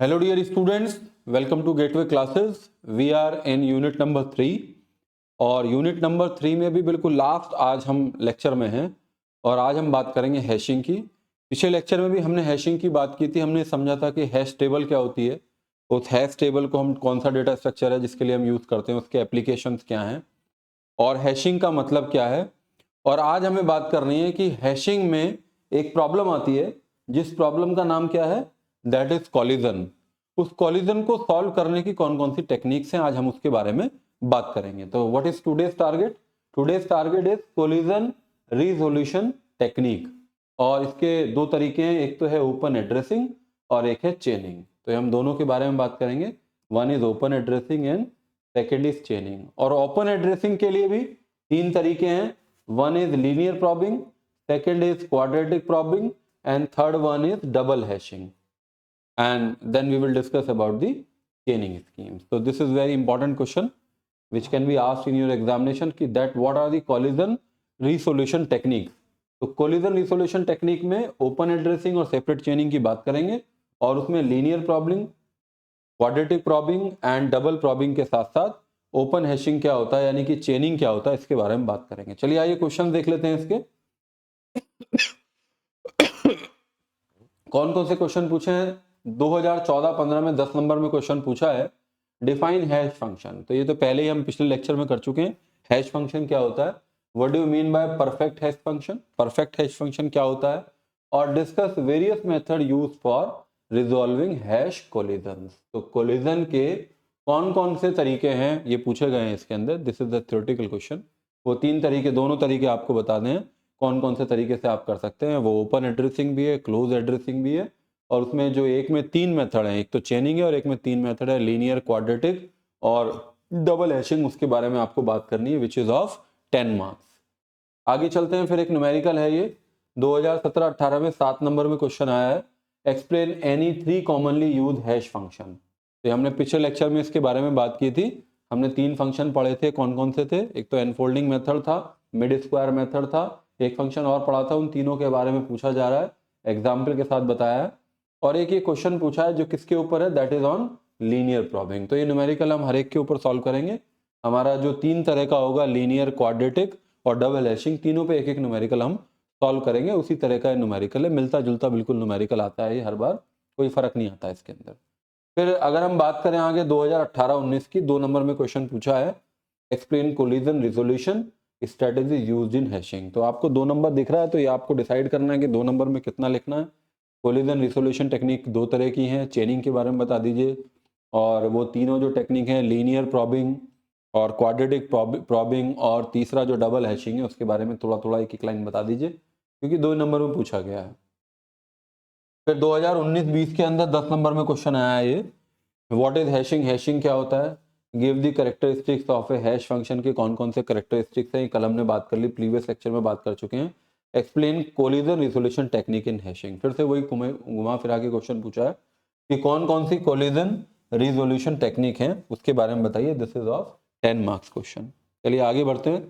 Hello dear students, welcome to Gateway Classes. We are in unit number 3 और unit number 3 में भी बिल्कुल last आज हम लेक्चर में हैं और आज हम बात करेंगे हैशिंग की। पिछले लेक्चर में भी हमने हैशिंग की बात की थी। हमने समझा था कि हैश टेबल क्या होती है, उस हैश टेबल को हम कौन सा डेटा स्ट्रक्चर है जिसके लिए हम यूज़ करते हैं, उसके एप्लीकेशंस क्या हैं और हैशिंग का मतलब क्या है। और आज हमें बात करनी है कि हैशिंग में एक प्रॉब्लम आती है जिस प्रॉब्लम का नाम क्या है, दैट इज कॉलिजन। उस कॉलिजन को सॉल्व करने की कौन कौन सी टेक्निक्स हैं आज हम उसके बारे में बात करेंगे। तो what is today's target? Today's target is collision resolution technique और इसके दो तरीके हैं, एक तो है ओपन एड्रेसिंग और एक है चेनिंग। तो हम दोनों के बारे में बात करेंगे। One is open addressing and second is चेनिंग। और ओपन एड्रेसिंग के लिए भी तीन तरीके हैं। One is linear probing, second is quadratic probing and third one is double hashing, and then we will discuss about the chaining schemes. So this is very important question which can be asked in your examination कि that what are the collision resolution techniques. तो collision resolution technique में open addressing और separate chaining की बात करेंगे और उसमें linear probing, quadratic probing and double probing के साथ साथ open hashing क्या होता है यानी कि chaining क्या होता है इसके बारे में बात करेंगे। चलिए आइए क्वेश्चन देख लेते हैं इसके। कौन कौन से क्वेश्चन पूछे हैं? 2014-15 में 10 नंबर में क्वेश्चन पूछा है डिफाइन हैश फंक्शन। तो ये तो पहले ही हम पिछले लेक्चर में कर चुके हैं। हैश फंक्शन क्या होता है, what do you mean by perfect hash function, perfect hash function क्या होता है, और discuss various method use for resolving hash collision. तो कोलिजन के कौन कौन से तरीके हैं ये पूछे गए हैं इसके अंदर। This is the theoretical question. वो तीन तरीके, दोनों तरीके आपको बता दें कौन कौन से तरीके से आप कर सकते हैं। वो ओपन एड्रेसिंग भी है, क्लोज एड्रेसिंग भी है, और उसमें जो एक में तीन मेथड हैं, एक तो चेनिंग है और एक में तीन मेथड है, लीनियर, क्वाड्रेटिक और डबल हैशिंग। उसके बारे में आपको बात करनी है विच इज ऑफ 10 मार्क्स। आगे चलते हैं। फिर एक न्यूमेरिकल है, ये 2017-18 में 7 नंबर में क्वेश्चन आया है, explain any 3 commonly use hash function. तो हमने पिछले लेक्चर में इसके बारे में बात की थी। हमने 3 फंक्शन पढ़े थे, कौन कौन से थे? एक तो एनफोल्डिंग मेथड था, मिड स्क्वायर मेथड था, एक फंक्शन और पढ़ा था। उन तीनों के बारे में पूछा जा रहा है, एग्जाम्पल के साथ बताया है। और एक ये क्वेश्चन पूछा है जो किसके ऊपर है, that is on linear probing. तो ये न्यूमेरिकल हम हर एक के ऊपर सॉल्व करेंगे। हमारा जो 3 तरह का होगा, लीनियर, क्वाड्रेटिक और डबल हैशिंग, तीनों पे एक एक न्यूमेरिकल हम सॉल्व करेंगे। उसी तरह का न्यूमेरिकल है, मिलता जुलता बिल्कुल न्यूमेरिकल आता है ये हर बार, कोई फर्क नहीं आता इसके अंदर। फिर अगर हम बात करें आगे 2018-19 की, 2 नंबर में क्वेश्चन पूछा है, explain collision resolution strategy used in hashing. तो आपको 2 नंबर दिख रहा है, तो ये आपको डिसाइड करना है कि 2 नंबर में कितना लिखना है। कोलिजन रिजोल्यूशन टेक्निक 2 तरह की हैं, चेनिंग के बारे में बता दीजिए, और वो तीनों जो टेक्निक हैं, लीनियर प्रॉबिंग और क्वाड्रेटिक प्रॉबिंग और तीसरा जो डबल हैशिंग है, उसके बारे में थोड़ा थोड़ा एक एक लाइन बता दीजिए, क्योंकि 2 नंबर में पूछा गया है। फिर 2019-20 के अंदर 10 नंबर में क्वेश्चन आया है ये, व्हाट इज हैशिंग, हैशिंग क्या होता है, give the characteristics of A hash function के कौन कौन से कैरेक्टरिस्टिक्स हैं, कल हमने बात कर ली, प्रीवियस लेक्चर में बात कर चुके हैं। Explain collision resolution technique in hashing, फिर से वही घुमा फिरा के क्वेश्चन पूछा है कि कौन कौन सी कोलिजन रिजोल्यूशन टेक्निक है, उसके बारे में बताइए। This is of 10 marks question. चलिए आगे बढ़ते हैं।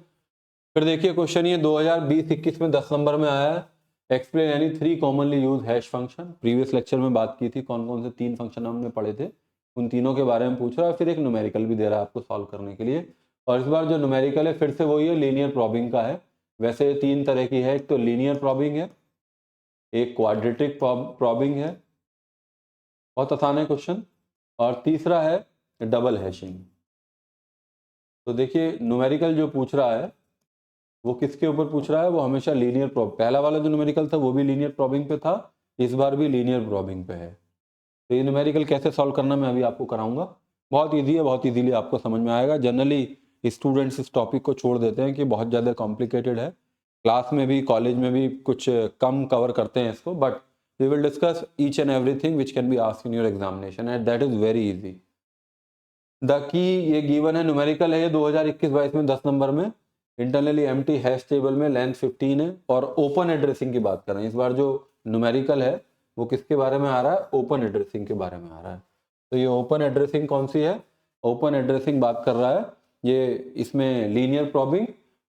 फिर देखिए क्वेश्चन ये 2020-21 में 10 नंबर में आया है, explain any 3 commonly use hash function. Previous lecture में बात की थी कौन कौन से 3 फंक्शन हमने पढ़े थे, उन तीनों के बारे में पूछ रहा है। फिर एक न्यूमेरिकल भी दे रहा है आपको सॉल्व करने के लिए, और इस बार जो न्यूमेरिकल है फिर से वही है, लीनियर प्रॉबिंग का है। वैसे 3 तरह की है, एक तो लीनियर प्रॉबिंग है, एक क्वाड्रेटिक प्रॉबिंग है, बहुत आसान है क्वेश्चन, और तीसरा है डबल हैशिंग। तो देखिए न्यूमेरिकल जो पूछ रहा है वो किसके ऊपर पूछ रहा है, वो हमेशा लीनियर प्रॉब, पहला वाला जो न्यूमेरिकल था वो भी लीनियर प्रॉबिंग पे था, इस बार भी लीनियर प्रॉबिंग पे है। तो ये न्यूमेरिकल कैसे सॉल्व करना मैं अभी आपको कराऊंगा। बहुत ईजी है, बहुत इजीली आपको समझ में आएगा। जनरली स्टूडेंट्स इस टॉपिक को छोड़ देते हैं कि बहुत ज़्यादा कॉम्प्लिकेटेड है, क्लास में भी कॉलेज में भी कुछ कम कवर करते हैं इसको, but we will discuss each and everything which can be asked in your examination and that is very easy. The की ये गिवन है, न्यूमेरिकल है ये 2021-22 में 10 नंबर में, इंटरनली एम्प्टी हैश टेबल में लेंथ 15 है, और ओपन एड्रेसिंग की बात कर रहे हैं। इस बार जो न्यूमेरिकल है वो किसके बारे में आ रहा है, ओपन एड्रेसिंग के बारे में आ रहा है। तो ये ओपन एड्रेसिंग कौन सी है, ओपन एड्रेसिंग बात कर रहा है ये, इसमें लीनियर प्रॉबिंग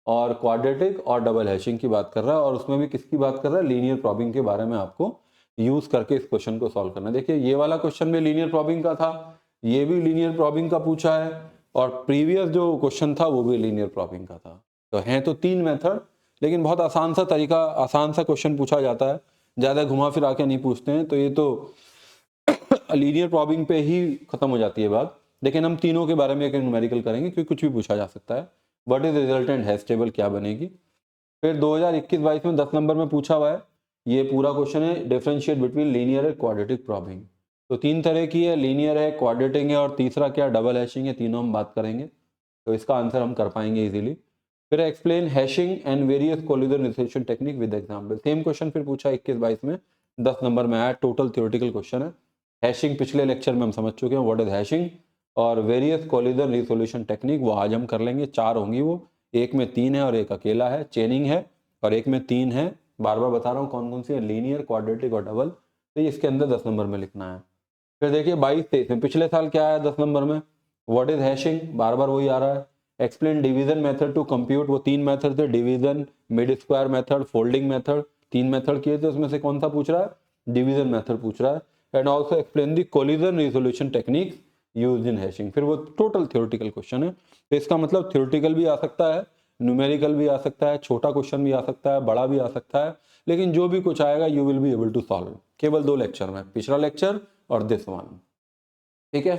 और क्वाड्रेटिक और डबल हैशिंग की बात कर रहा है, और उसमें भी किसकी बात कर रहा है, लीनियर प्रॉबिंग के बारे में आपको यूज करके इस क्वेश्चन को सॉल्व करना है। देखिए ये वाला क्वेश्चन भी लीनियर प्रॉबिंग का था, ये भी लीनियर प्रॉबिंग का पूछा है, और प्रीवियस जो क्वेश्चन था वो भी लीनियर प्रॉबिंग का था। तो हैं तो 3 मेथड, लेकिन बहुत आसान सा तरीका, आसान सा क्वेश्चन पूछा जाता है, ज़्यादा घुमा फिरा के नहीं पूछते हैं। तो ये तो लीनियर प्रॉबिंग पे ही खत्म हो जाती है बात, लेकिन हम तीनों के बारे में एक न्यूमेरिकल करेंगे क्योंकि कुछ भी पूछा जा सकता है। What is resultant hash table क्या बनेगी। फिर 2021-22 में 10 नंबर में पूछा हुआ है, ये पूरा क्वेश्चन है डिफरेंशिएट बिटवीन लीनियर और क्वाड्रेटिक प्रॉबिंग। तो 3 तरह की है, लीनियर है, क्वाड्रेटिक है, और तीसरा क्या डबल हैशिंग है। तीनों हम बात करेंगे, तो इसका आंसर हम कर पाएंगे इजीली। फिर explain hashing and various collision resolution technique with example. Same question फिर पूछा 21-22 में, 10 नंबर में आया, टोटल थ्योरेटिकल क्वेश्चन है। हैशिंग पिछले लेक्चर में हम समझ चुके हैं व्हाट इज हैशिंग, और वेरियस कोलिजन रिजोल्यूशन टेक्निक वो आज हम कर लेंगे। 4 होंगी वो, एक में 3 है और एक अकेला है, चेनिंग है, और एक में 3 है। बार बार बता रहा हूँ कौन कौन सी है, लीनियर, क्वाड्रेटिक और डबल। तो इसके अंदर 10 नंबर में लिखना है। फिर देखिए 22-23 में पिछले साल क्या आया 10 नंबर में, व्हाट इज हैशिंग, बार बार वही आ रहा है। Explain division method to compute, वो 3 मेथड थे, division, mid square method, folding method, 3 method किए थे, उसमें से कौन सा पूछ रहा है, डिवीजन मेथड पूछ रहा है। And also explain the collision resolution technique used in hashing. फिर वो टोटल थ्योरेटिकल क्वेश्चन है, तो इसका मतलब थ्योरेटिकल भी आ सकता है, न्यूमेरिकल भी आ सकता है, छोटा क्वेश्चन भी आ सकता है, बड़ा भी आ सकता है, लेकिन जो भी कुछ आएगा you will be able to solve. केवल 2 लेक्चर में, पिछला लेक्चर और दिस वन। ठीक है,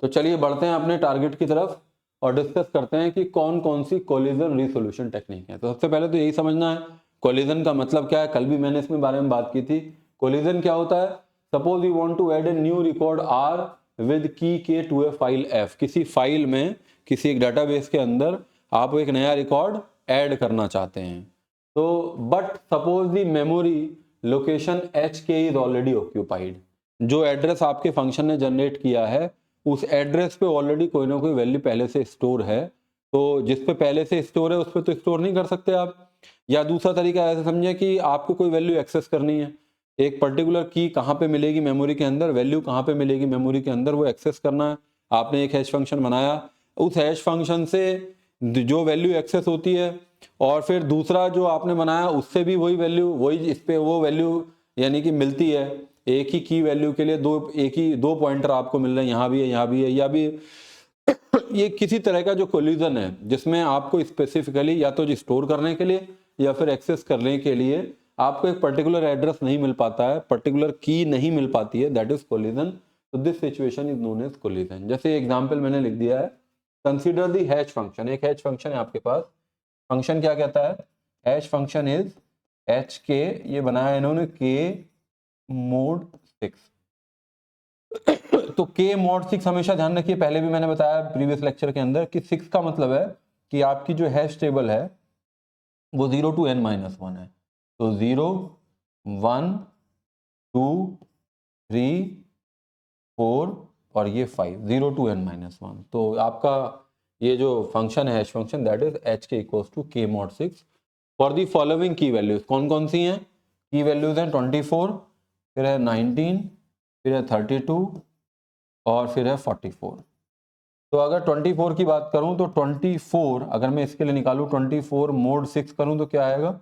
तो चलिए बढ़ते हैं अपने टारगेट की तरफ और डिस्कस करते हैं कि कौन कौन सी कोलिजन रिसोल्यूशन टेक्निक है। तो सबसे पहले तो यही समझना है कोलिजन का मतलब क्या है। कल भी मैंने इसमें बारे में बात की थी। कोलिजन क्या होता है, suppose you want to add a new record R with key K to a file F. किसी फाइल में, किसी एक डाटाबेस के अंदर आप एक नया रिकॉर्ड ऐड करना चाहते हैं, तो but suppose the memory location H के इज ऑलरेडी ऑक्यूपाइड। जो एड्रेस आपके फंक्शन ने जनरेट किया है उस एड्रेस पे ऑलरेडी कोई ना कोई वैल्यू पहले से स्टोर है, तो जिस पे पहले से स्टोर है उस पे तो स्टोर नहीं कर सकते आप। या दूसरा तरीका ऐसे समझे कि आपको कोई वैल्यू एक्सेस करनी है, एक पर्टिकुलर की कहाँ पे मिलेगी मेमोरी के अंदर, वैल्यू कहाँ पे मिलेगी मेमोरी के अंदर, वो एक्सेस करना है। आपने एक हैश फंक्शन बनाया, उस हैश फंक्शन से जो वैल्यू एक्सेस होती है, और फिर दूसरा जो आपने बनाया उससे भी वही वैल्यू, वही इस पे वो वैल्यू यानी कि मिलती है। एक ही की वैल्यू के लिए एक ही दो पॉइंटर आपको मिल रहे हैं, यहाँ भी है, यहाँ भी है, या भी ये किसी तरह का जो कोलिजन है जिसमें आपको स्पेसिफिकली या तो स्टोर करने के लिए या फिर एक्सेस करने के लिए आपको एक पर्टिकुलर एड्रेस नहीं मिल पाता है, पर्टिकुलर की नहीं मिल पाती है, दैट इज कोलिजन। तो this situation is known as collision. जैसे एग्जांपल मैंने लिख दिया है, कंसीडर दी हैश फंक्शन। एक हैश फंक्शन है आपके पास, फंक्शन क्या कहता है, हैश फंक्शन इज एच के, ये बनाया इन्होंने के मोड 6। तो के मोड 6 हमेशा ध्यान रखिए, पहले भी मैंने बताया प्रीवियस लेक्चर के अंदर कि 6 का मतलब है कि आपकी जो हैश टेबल है वो 0 to n-1 है। तो 0 1 2 3 4 और ये 5, 0 to n-1। तो आपका ये जो फंक्शन है hash function, that is H k equals to के मोड 6 फॉर दी फॉलोइंग की वैल्यूज। कौन कौन सी हैं की वैल्यूज हैं, 24, फिर है 19, फिर है 32 और फिर है 44। तो अगर 24 की बात करूं तो 24 अगर मैं इसके लिए निकालूं, 24 मोड 6 करूं तो क्या आएगा,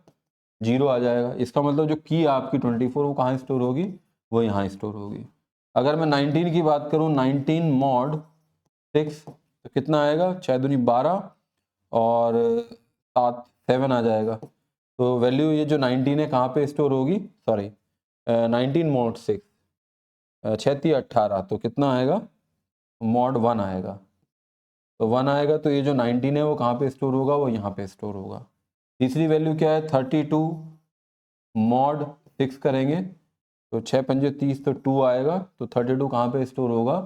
0 आ जाएगा। इसका मतलब जो की आपकी 24 वो कहाँ स्टोर होगी, वो यहाँ स्टोर होगी। अगर मैं 19 की बात करूं, 19 मोड 6 तो कितना आएगा, 6 दूनी 12 और 7 आ जाएगा। तो वैल्यू ये जो 19 है कहाँ पे स्टोर होगी, सॉरी 19 मोड 6 6 18, तो कितना आएगा, मॉड 1 आएगा। तो 1 आएगा तो ये जो 19 है वो कहाँ पे स्टोर होगा, वो यहाँ पे स्टोर होगा। तीसरी वैल्यू क्या है, 32 मॉड 6 करेंगे तो 6 पंजे 30, तो 2 आएगा। तो 32 कहाँ पे स्टोर होगा,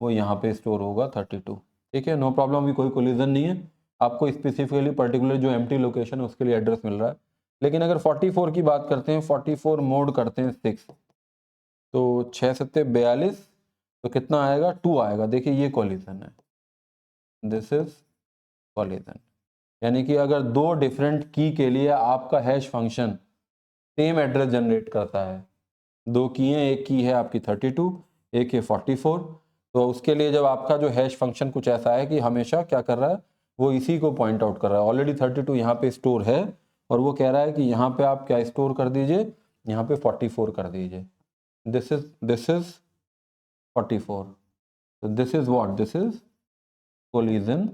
वो यहाँ पे स्टोर होगा 32। ठीक है, नो प्रॉब्लम, भी कोई कोलिजन नहीं है। आपको स्पेसिफिकली पर्टिकुलर जो एम्प्टी लोकेशन है उसके लिए एड्रेस मिल रहा है। लेकिन अगर 44 की बात करते हैं, 44 मोड करते हैं 6, तो 6 सत्ते 42, तो कितना आएगा, 2 आएगा। देखिए ये कोलिजन है, दिस इज कोलिजन। यानी कि अगर दो डिफरेंट की के लिए आपका hash function same address generate करता है, दो की हैं, एक की है आपकी 32, एक है 44, तो उसके लिए जब आपका जो हैश फंक्शन कुछ ऐसा है कि हमेशा क्या कर रहा है, वो इसी को पॉइंट आउट कर रहा है। ऑलरेडी 32 यहाँ पे स्टोर है और वो कह रहा है कि यहाँ पे आप क्या स्टोर कर दीजिए, यहाँ पे 44 कर दीजिए। this is 44. So this is what? This is collision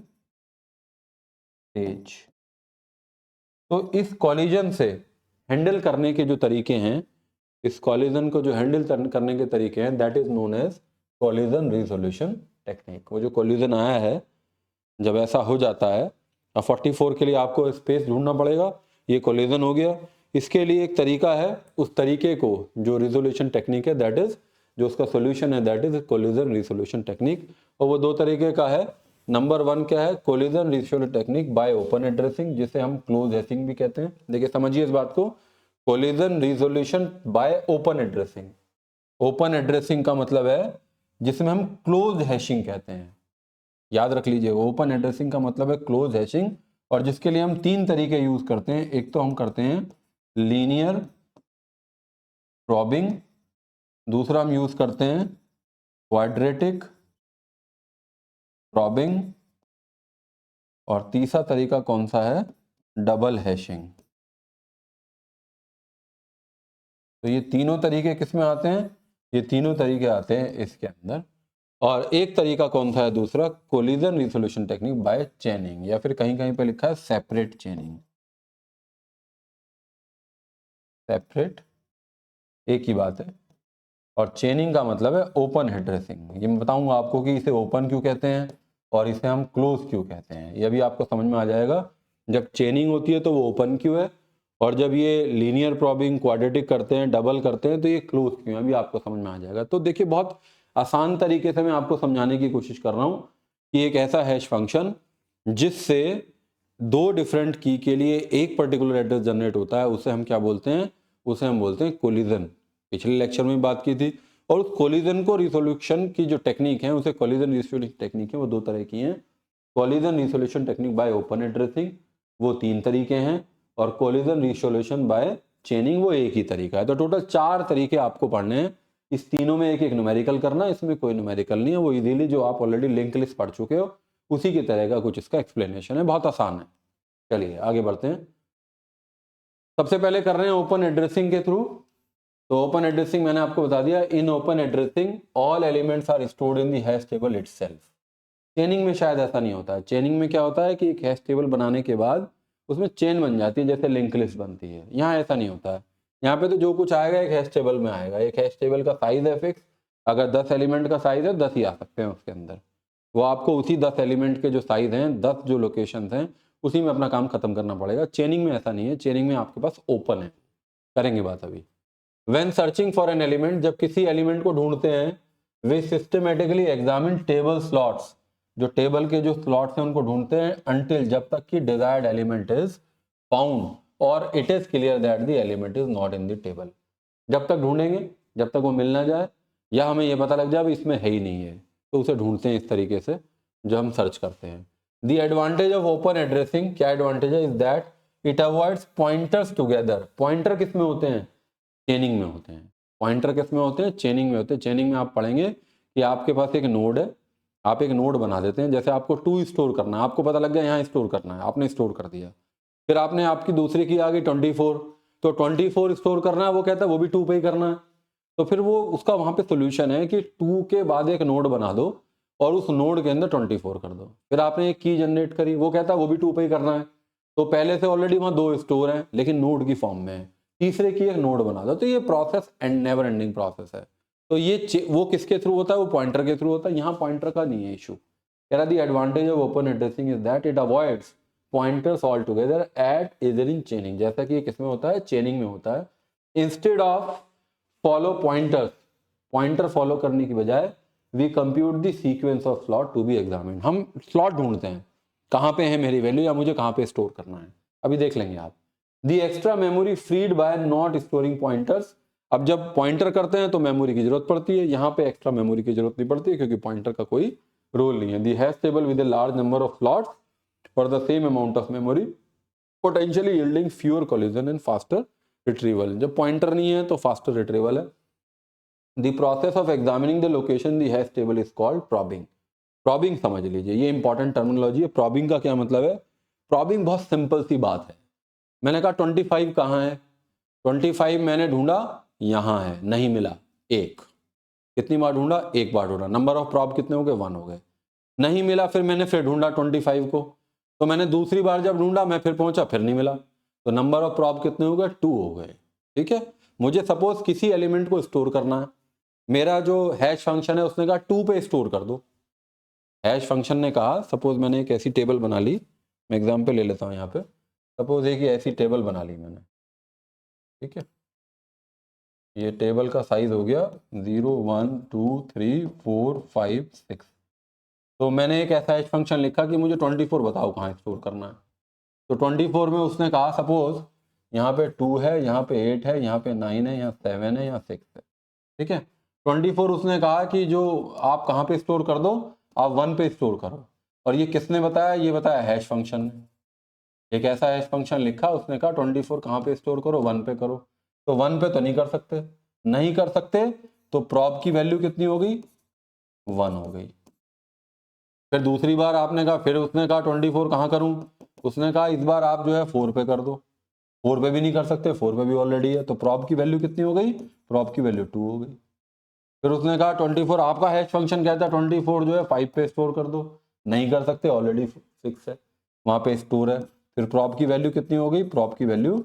stage. तो इस कॉलिजन से हैंडल करने के जो तरीके हैं, इस कॉलिजन को जो हैंडल करने के तरीके हैं, that is known as collision resolution technique. वो जो कॉलिजन आया है, जब ऐसा हो जाता है, अब 44 के लिए आपको स्पेस ढूंढना पड़ेगा. ये कॉलिजन हो गया. इसके लिए एक तरीका है, उस तरीके को जो रिजोल्यूशन टेक्निक है, दैट इज जो उसका सोल्यूशन है, that is collision resolution technique. और वो दो तरीके का है. नंबर 1 क्या है? Collision resolution technique by open addressing, जिसे हम क्लोज हैशिंग भी कहते हैं. देखिए समझिए इस बात को. Collision resolution bye open addressing. Open addressing का मतलब है जिसमें हम क्लोज हैशिंग कहते हैं. याद रख लीजिए, ओपन एड्रेसिंग का मतलब है क्लोज हैशिंग. और जिसके लिए हम 3 तरीके यूज करते हैं. एक तो हम करते हैं लीनियर प्रॉबिंग, दूसरा हम यूज करते हैं क्वाड्रेटिक प्रॉबिंग, और तीसरा तरीका कौन सा है? Double hashing. तो ये तीनों तरीके किस में आते हैं? ये तीनों तरीके आते हैं इसके अंदर. और एक तरीका कौन सा है दूसरा? कोलिजन रिजोल्यूशन टेक्निक बाय चेनिंग, या फिर कहीं कहीं पे लिखा है सेपरेट चेनिंग. सेपरेट एक ही बात है. और चेनिंग का मतलब है ओपन एड्रेसिंग. ये मैं बताऊंगा आपको कि इसे ओपन क्यों कहते हैं और इसे हम क्लोज क्यों कहते हैं. ये भी आपको समझ में आ जाएगा. जब चेनिंग होती है तो वो ओपन क्यों है, और जब ये लीनियर प्रॉबिंग, क्वाड्रेटिक करते हैं, डबल करते हैं, तो ये क्लोज क्यों है, अभी आपको समझ में आ जाएगा. तो देखिए बहुत आसान तरीके से मैं आपको समझाने की कोशिश कर रहा हूं कि एक ऐसा हैश फंक्शन जिससे 2 डिफरेंट की के लिए एक पर्टिकुलर एड्रेस जनरेट होता है, उसे हम क्या बोलते हैं? उसे हम बोलते हैं कोलिजन. पिछले लेक्चर में बात की थी. और उस कोलिजन को रिसोल्यूशन की जो टेक्निक है, उसे कोलिजन रिसोल्यूशन टेक्निक है, वो 2 तरह की हैं. Collision resolution technique by open addressing, वो 3 तरीके हैं. और कोलिजन रिसोल्यूशन बाय चेनिंग, वो एक ही तरीका है. तो टोटल 4 तरीके आपको पढ़ने हैं. इस तीनों में एक एक न्यूमेरिकल करना है. इसमें कोई न्यूमेरिकल नहीं है. वो इजीली जो आप ऑलरेडी लिंक लिस्ट पढ़ चुके हो उसी की तरह का कुछ इसका एक्सप्लेनेशन है. बहुत आसान है. चलिए आगे बढ़ते हैं. सबसे पहले कर रहे हैं ओपन एड्रेसिंग के थ्रू. तो ओपन एड्रेसिंग मैंने आपको बता दिया. In open addressing all elements are stored in the hash table itself. Chaining में शायद ऐसा नहीं होता है. चेनिंग में क्या होता है कि एक हैश टेबल बनाने के बाद उसमें चेन बन जाती है, जैसे लिंक लिस्ट बनती है. यहाँ ऐसा नहीं होता है. यहाँ पे तो जो कुछ आएगा एक हैश टेबल में आएगा. एक हैश टेबल का साइज है फिक्स. अगर 10 एलिमेंट का साइज है, 10 ही आ सकते हैं उसके अंदर. वो आपको उसी 10 एलिमेंट के जो साइज हैं, 10 जो लोकेशंस हैं, उसी में अपना काम खत्म करना पड़ेगा. चेनिंग में ऐसा नहीं है. चेनिंग में आपके पास ओपन है. करेंगे बात अभी. When searching for an element, जब किसी एलिमेंट को ढूंढते हैं, वे सिस्टमेटिकली एग्जामिन टेबल स्लॉट्स, जो टेबल के जो स्लॉट्स हैं उनको ढूंढते हैं, अनटिल, जब तक कि डिजायर्ड एलिमेंट इज फाउंड और it is clear that the element is not in the table. जब तक ढूंढेंगे, जब तक वो मिल ना जाए, या हमें ये पता लग जाए इसमें है ही नहीं है, तो उसे ढूंढते हैं इस तरीके से जो हम सर्च करते हैं. The advantage of open addressing, क्या एडवांटेज है? Is that it avoids pointers together. Pointer किस में होते हैं? चेनिंग में होते हैं. पॉइंटर किस में होते हैं? चेनिंग में होते हैं. चेनिंग में आप पढ़ेंगे कि आपके पास एक नोड है, आप एक नोड बना देते हैं. जैसे आपको 2 स्टोर करना है, आपको पता लग गया यहाँ स्टोर करना है, आपने स्टोर कर दिया. फिर आपने आपकी दूसरी की आ गई 24, तो 24 स्टोर करना है, वो कहता है वो भी 2 पे ही करना है. तो फिर वो उसका वहां पे सोल्यूशन है कि 2 के बाद एक नोड बना दो और उस नोड के अंदर 24 कर दो. फिर आपने एक की जनरेट करी, वो कहता है वो भी 2 पे ही करना है. तो पहले से ऑलरेडी वहां 2 स्टोर हैं लेकिन नोड की फॉर्म में है. तीसरे की एक नोड बना दो. तो ये process and never ending process है. तो ये वो किसके थ्रू होता है? वो पॉइंटर के थ्रू होता है. यहाँ पॉइंटर का नहीं है इशू. कह रहा दी advantage of open addressing is that it avoids pointers all together at इधर इन चेनिंग. जैसा कि किसमें होता है? चेनिंग में होता है. Instead of follow pointers, pointer follow करने की बजाय we compute the sequence of slot to be examined. हम स्लॉट ढूंढते हैं, कहाँ पे है मेरी वैल्यू, या मुझे कहाँ पे स्टोर करना है. अभी देख लेंगे आप. The extra memory freed by not storing pointers. अब जब पॉइंटर करते हैं तो मेमोरी की जरूरत पड़ती है. यहाँ पे एक्स्ट्रा मेमोरी की जरूरत नहीं पड़ती है क्योंकि पॉइंटर का कोई रोल नहीं है. The hash table with a large number of slots for the same amount of memory potentially yielding fewer collision and faster retrieval. जब पॉइंटर नहीं है तो फास्टर रिट्रीवल है. The process of examining the location the hash table is called probing. Probing समझ लीजिए, ये important terminology है. Probing का क्या मतलब है? प्रॉबिंग बहुत सिंपल सी बात है. मैंने कहा 25 कहाँ है, 25 मैंने ढूंढा, यहाँ है, नहीं मिला. एक, कितनी बार ढूंढा, एक बार ढूंढा, नंबर ऑफ प्रॉब कितने हो गए, 1 हो गए। नहीं मिला, फिर मैंने फिर ढूंढा 25 को, तो मैंने दूसरी बार जब ढूंढा मैं फिर पहुंचा, फिर नहीं मिला, तो नंबर ऑफ प्रॉब कितने हो गए, 2 हो गए। ठीक है, मुझे सपोज किसी एलिमेंट को स्टोर करना है, मेरा जो हैश फंक्शन है उसने कहा 2 पे स्टोर कर दो। हैश फंक्शन ने कहा, सपोज मैंने एक ऐसी टेबल बना ली, मैं एग्जांपल ले लेता हूं यहाँ पे, सपोज एक ऐसी टेबल बना ली मैंने, ठीक है, ये टेबल का साइज हो गया 0 1 2 3 4 5 6। तो मैंने एक ऐसा हैश फंक्शन लिखा कि मुझे 24 बताओ कहाँ स्टोर करना है। तो 24 में उसने कहा सपोज यहाँ पे 2 है, यहाँ पे 8 है, यहाँ पे 9 है, यहाँ 7 है, यहाँ 6 है। ठीक है, 24 उसने कहा कि जो आप कहाँ पे स्टोर कर दो, आप 1 पे स्टोर करो। और ये किसने बताया, ये बताया हैश फंक्शन ने। एक ऐसा हैश फंक्शन लिखा, उसने कहा 24 कहाँ पे स्टोर करो, 1 पे करो। तो 1 पे तो नहीं कर सकते, नहीं कर सकते, तो प्रॉब की वैल्यू कितनी हो गई, 1 हो गई। फिर दूसरी बार आपने कहा, फिर उसने कहा 24 कहाँ करूं, उसने कहा इस बार आप जो है 4 पे कर दो। 4 पे भी नहीं कर सकते, 4 पे भी ऑलरेडी है, तो प्रॉब की वैल्यू कितनी हो गई, प्रॉब की वैल्यू 2 हो गई। फिर उसने कहा 24, आपका हैश फंक्शन कहता है 24 जो है 5 पे स्टोर कर दो, नहीं कर सकते, ऑलरेडी 6 है, वहां पे स्टोर है। फिर प्रॉब की वैल्यू कितनी हो गई, प्रॉब की वैल्यू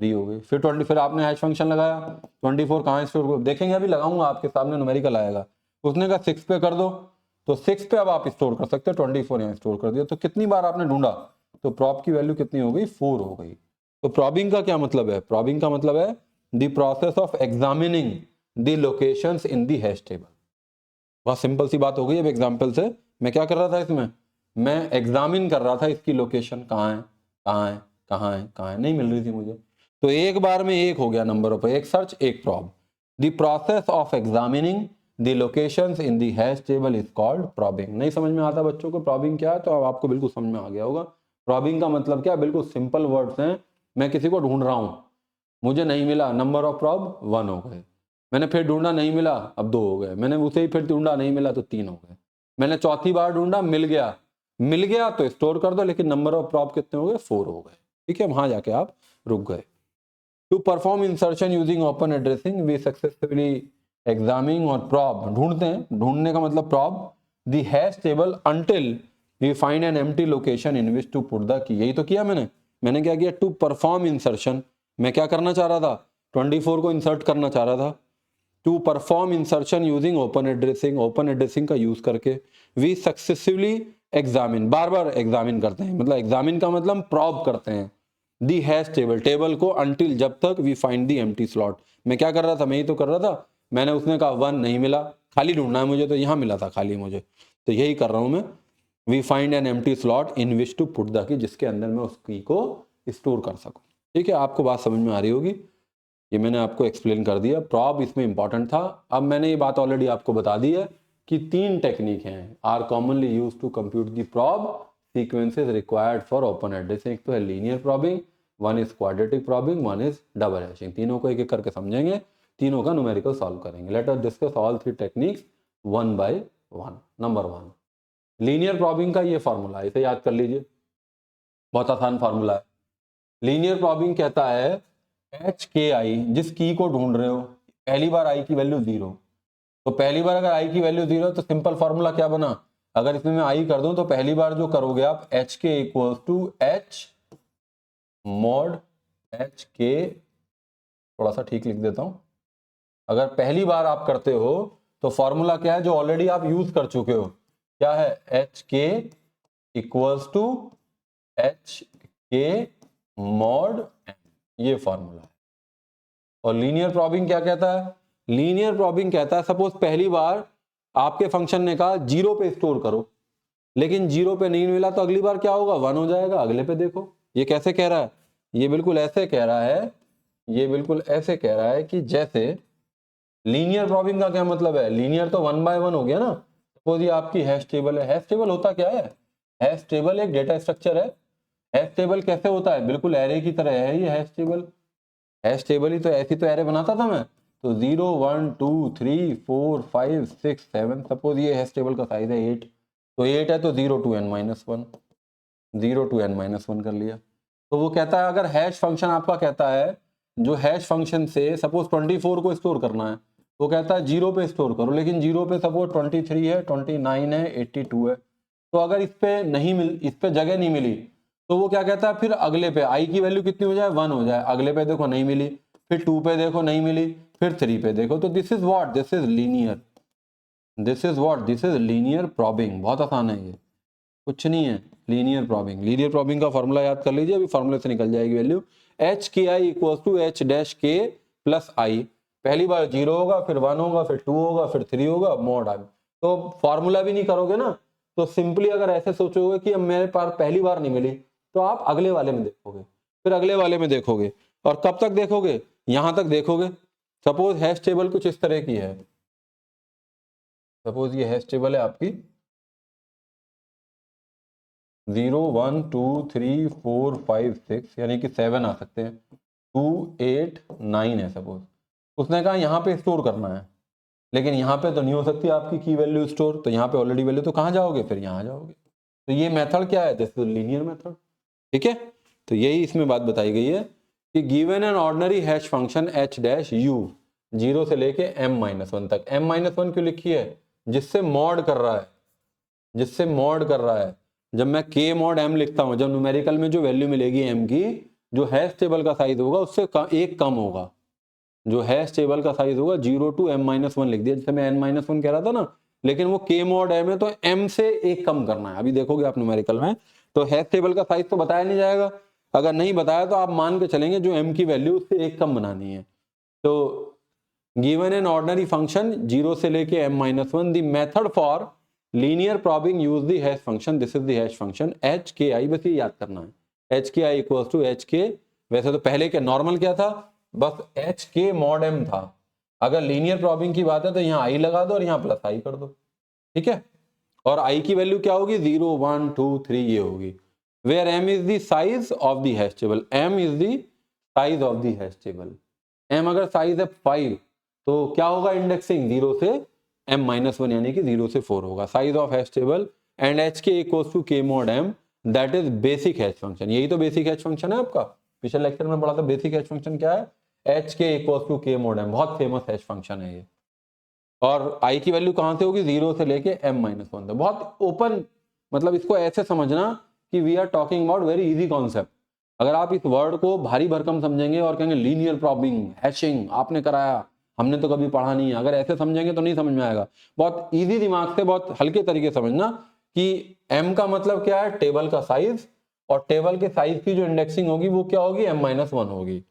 3 हो गई। फिर आपने हैश फंक्शन लगाया, 24 कहाँ स्टोर, देखेंगे अभी लगाऊंगा आपके सामने न्यूमेरिकल आएगा। उसने कहा 6 पे कर दो, तो 6 पे अब आप स्टोर कर सकते हो, 24 यहाँ स्टोर कर दिया। तो कितनी बार आपने ढूंढा, तो प्रॉब की वैल्यू कितनी हो गई, 4 हो गई। तो प्रॉबिंग का क्या मतलब है, प्रॉबिंग का मतलब है the process of examining the locations in the hash table. बहुत सिंपल सी बात हो गई। अब एग्जांपल से मैं क्या कर रहा था, इसमें मैं एग्जामिन कर रहा था इसकी लोकेशन कहाँ है, कहाँ है, कहाँ है, कहाँ है, नहीं मिल रही थी मुझे। तो एक बार में एक हो गया नंबर ऑफ, एक सर्च एक probe. The process of examining the locations in the hash table is called probing. नहीं समझ में आता बच्चों को प्रॉबिंग क्या है, तो अब आपको बिल्कुल समझ में आ गया होगा। प्रॉबिंग का मतलब क्या, बिल्कुल सिंपल वर्ड्स हैं। मैं किसी को ढूंढ रहा हूं, मुझे नहीं मिला, नंबर ऑफ प्रॉब 1 हो गए। मैंने फिर ढूंढा, नहीं मिला, अब 2 हो गए। मैंने उसे ही फिर ढूंढा, नहीं मिला, तो 3 हो गए। मैंने चौथी बार ढूंढा, मिल गया, मिल गया तो स्टोर कर दो, लेकिन नंबर ऑफ प्रॉब कितने हो गए, 4 हो गए। ठीक है, वहां जाके आप रुक गए। To perform insertion using open addressing we successfully examining, और प्रॉब ढूंढते हैं, ढूंढने का मतलब probe the hash table until we find an empty location in which to put the key. यही तो किया मैंने क्या किया, टू परफॉर्म इंसर्शन, मैं क्या करना चाह रहा था, 24 को इंसर्ट करना चाह रहा था। To perform insertion using open addressing, open addressing का यूज करके वी सक्सेसिवली एग्जामिन, बार बार एग्जामिन करते हैं, मतलब एग्जामिन का मतलब प्रॉब करते हैं दी हैश टेबल, टेबल को अंटिल जब तक we find the empty slot. मैं क्या कर रहा था, मैं ही तो कर रहा था। मैंने उसने कहा 1 नहीं मिला, खाली ढूंढना है मुझे, तो यहाँ मिला था खाली मुझे, तो यही कर रहा हूं मैं। We find an empty slot in which to put the key, जिसके अंदर मैं उस की को स्टोर कर सकूं। ठीक है, आपको बात समझ में आ रही होगी, ये मैंने आपको एक्सप्लेन कर दिया। प्रॉब इसमें इंपॉर्टेंट था। अब मैंने ये बात ऑलरेडी आपको बता दी है कि 3 टेक्निक हैं are commonly used to compute the probe sequences required for open addressing. एक तो है linear probing, one is quadratic probing, one is double hashing. तीनों को एक एक करके समझेंगे, तीनों का न्यूमेरिकल सॉल्व करेंगे। Let us discuss all 3 techniques one by one. Number 1, linear probing का ये फॉर्मूला है, इसे याद कर लीजिए, बहुत आसान फॉर्मूला है। लीनियर प्रॉबिंग कहता है एच के आई, जिस की को ढूंढ रहे हो, पहली बार आई की वैल्यू 0, तो पहली बार अगर आई की वैल्यू 0 तो सिंपल फॉर्मूला क्या बना, अगर इसमें मैं आई कर दूं तो पहली बार जो करोगे आप h k equals to h mod h k, थोड़ा सा ठीक लिख देता हूं, अगर पहली बार आप करते हो तो फॉर्मूला क्या है जो ऑलरेडी आप यूज कर चुके हो, क्या है, H k equals to H के मॉड एन, ये फॉर्मूला है। और लीनियर प्रॉबिंग क्या कहता है, लीनियर प्रॉबिंग कहता है सपोज पहली बार आपके फंक्शन ने कहा 0 पे स्टोर करो, लेकिन 0 पे नहीं मिला, तो अगली बार क्या होगा, 1 हो जाएगा। अगले पे देखो ये कैसे कह रहा है, ये बिल्कुल ऐसे कह रहा है, ये बिल्कुल ऐसे कह रहा है कि जैसे लीनियर प्रॉबिंग का क्या मतलब है, लीनियर तो 1 बाय 1 हो गया ना। सपोज ये आपकी हैश टेबल है, हैश टेबल होता क्या है, हैश टेबल एक डेटा स्ट्रक्चर है। हैश टेबल कैसे होता है, बिल्कुल एरे की तरह है ये हैश टेबल। हैश टेबल ही तो ऐसी तो एरे बनाता था मैं, तो 0 1 2 3 4 5 6 7, सपोज ये हैश टेबल का साइज है 8, तो 8 है तो 0 to n-1, 0 to n-1 कर लिया। तो वो कहता है अगर हैश फंक्शन आपका कहता है, जो हैश फंक्शन से सपोज 24 को स्टोर करना है, वो कहता है 0 पे स्टोर करो, लेकिन 0 पे सपोज 23 है, 29 है, 82 है, तो अगर इस पे जगह नहीं मिली तो वो क्या कहता है, फिर अगले पे आई की वैल्यू कितनी हो जाए, 1 हो जाए, अगले पे देखो नहीं मिली, फिर 2 पे देखो नहीं मिली, फिर 3 पे देखो, तो this is what, this is linear, this is what, this is linear probing. बहुत आसान है ये, कुछ नहीं है, लीनियर प्रॉबिंग। लीनियर प्रॉबिंग का फॉर्मूला याद कर लीजिए, अभी फॉर्मूले से निकल जाएगी वैल्यू, एच के I equal to H dash के प्लस आई, पहली बार 0 होगा, फिर 1 होगा, फिर 2 होगा, फिर 3 होगा, मॉड आई। तो फॉर्मूला भी नहीं करोगे ना, तो सिंपली अगर ऐसे सोचोगे कि अब मेरे पास पहली बार नहीं मिली, तो आप अगले वाले में देखोगे, फिर अगले वाले में देखोगे, और कब तक देखोगे, यहां तक देखोगे। सपोज हैश टेबल कुछ इस तरह की है, सपोज ये हैश टेबल है आपकी 0 1 2 3 4 5 6, यानी कि 7 आ सकते हैं, 2 8 9 है सपोज। उसने कहा यहाँ पे स्टोर करना है, लेकिन यहाँ पे तो नहीं हो सकती आपकी की वैल्यू स्टोर, तो यहाँ पे ऑलरेडी वैल्यू, तो कहाँ जाओगे, फिर यहाँ जाओगे। तो ये मेथड क्या है, दिस इज लीनियर मेथड। ठीक है, तो यही इसमें बात बताई गई है कि given an ordinary hash function H dash you 0 से लेके m-1 तक, m-1 क्यों लिखी है, जिससे मॉड कर रहा है, जिससे मॉड कर रहा है। जब मैं k मॉड m लिखता हूं, जब न्यूमेरिकल में जो वैल्यू मिलेगी m की, जो हैश टेबल का साइज होगा उससे एक कम होगा, जो हैश टेबल का साइज होगा 0 to m-1 लिख दिया, जैसे मैं n-1 कह रहा था ना, लेकिन वो k मॉड m है, तो m से एक कम करना है। अभी देखोगे आप न्यूमेरिकल में, तो हैश टेबल का साइज तो बताया नहीं जाएगा, अगर नहीं बताया तो आप मान के चलेंगे जो m की वैल्यू उससे एक कम बनानी है। तो गिवन एन ऑर्डिनरी फंक्शन 0 से लेके m-1, the method for linear probing use the hash function, this is the hash function H के आई, बस ये याद करना है, एच के आई इक्वल टू एच के। वैसे तो पहले के नॉर्मल क्या था, बस एच के मॉड एम था, अगर लीनियर प्रॉबिंग की बात है तो यहाँ आई लगा दो और यहाँ प्लस आई कर दो, ठीक है। और आई की वैल्यू क्या होगी, 0 1 2 3 ये होगी, where m is the size of the hash table, m is the size of the hash table. m अगर साइज है 5, तो क्या होगा इंडेक्सिंग, 0 से m-1 यानी कि 0 से 4 होगा, size of hash table, and H k equals to के mod m, that is basic hash function. यही तो बेसिक हैश फंक्शन है आपका, पिछले लेक्चर में पढ़ा था बेसिक हैश फंक्शन क्या है, एच के इक्वल्स टू के मॉड m, बहुत फेमस हैश फंक्शन है ये। और आई की वैल्यू कहां से होगी, 0 से लेके m-1 तक, बहुत ओपन, मतलब इसको ऐसे समझना कि we are talking about very easy concept. अगर आप इस वर्ड को भारी भरकम समझेंगे और कहेंगे लीनियर प्रॉबिंग, हैशिंग आपने कराया, हमने तो कभी पढ़ा नहीं है, अगर ऐसे समझेंगे तो नहीं समझ में आएगा। बहुत इजी दिमाग से, बहुत हल्के तरीके से समझना कि m का मतलब क्या है, टेबल का साइज, और टेबल के साइज की जो इंडेक्सिंग होगी वो क्या होगी, m-1 होगी,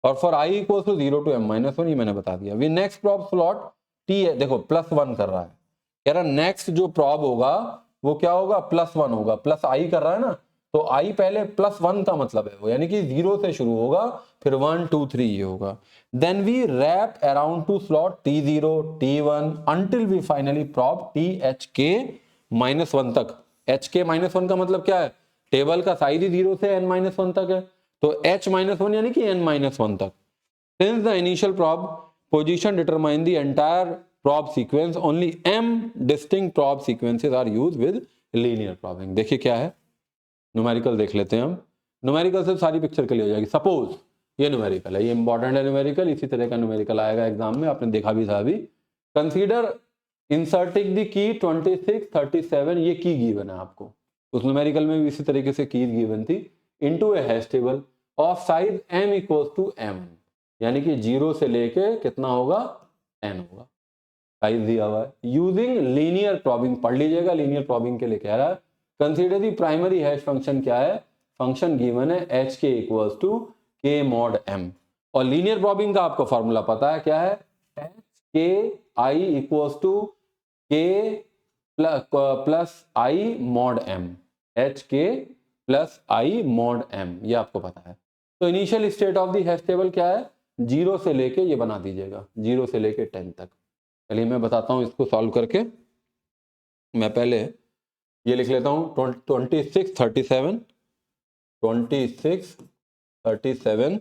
और for i equal to 0 to m-1, ये मैंने बता दिया। We next probe slot t है, देखो +1 कर रहा है, कह रहा नेक्स्ट जो प्रॉब होगा वो क्या होगा, +1 होगा, प्लस आई कर रहा है ना, तो आई पहले +1 का मतलब है वो, यानी कि 0 से शुरू होगा, फिर 1 2 3 ये होगा। Then we wrap around to slot t0 t1 until we finally probe hk-1 तक। hk-1 का मतलब क्या है, टेबल का साइज ही 0 से n-1 तक है, तो h-1 यानी कि n-1 तक। Since the initial prob position determine the entire prob sequence, only m distinct prob sequences are used with linear probbing। देखिए क्या है, न्यूमेरिकल देख लेते हैं हम, न्यूमेरिकल से सारी पिक्चर क्लियर हो जाएगी। सपोज ये न्यूमेरिकल है, ये इंपॉर्टेंट है न्यूमेरिकल, इसी तरह का न्यूमेरिकल आएगा एग्जाम में, आपने देखा भी था अभी। कंसीडर इंसर्टिंग द की 26 37, ये की गिवन है आपको, उस न्यूमेरिकल में भी इसी तरीके से की गिवन थी, into a hash table of size m equals to m, यानी कि 0 से लेके कितना होगा, n होगा, साइज दिया हुआ है। यूजिंग लीनियर प्रॉबिंग, पढ़ लीजिएगा, लीनियर प्रॉबिंग के लिए कह रहा है। Consider the primary hash function क्या है, फंक्शन गिवन है एच के इक्वल्स टू के मॉड m, और लीनियर प्रॉबिंग का आपको फॉर्मूला पता है क्या है, एच के आई इक्वल्स टू के प्लस आई मॉड m, एच के प्लस आई मॉड m, ये आपको पता है। तो initial state of the hash table क्या है, 0 से लेके, ये बना दीजिएगा 0 से लेके 10 तक। चलिए मैं बताता हूं इसको सॉल्व करके, मैं पहले ये लिख लेता हूं 26 37 26 37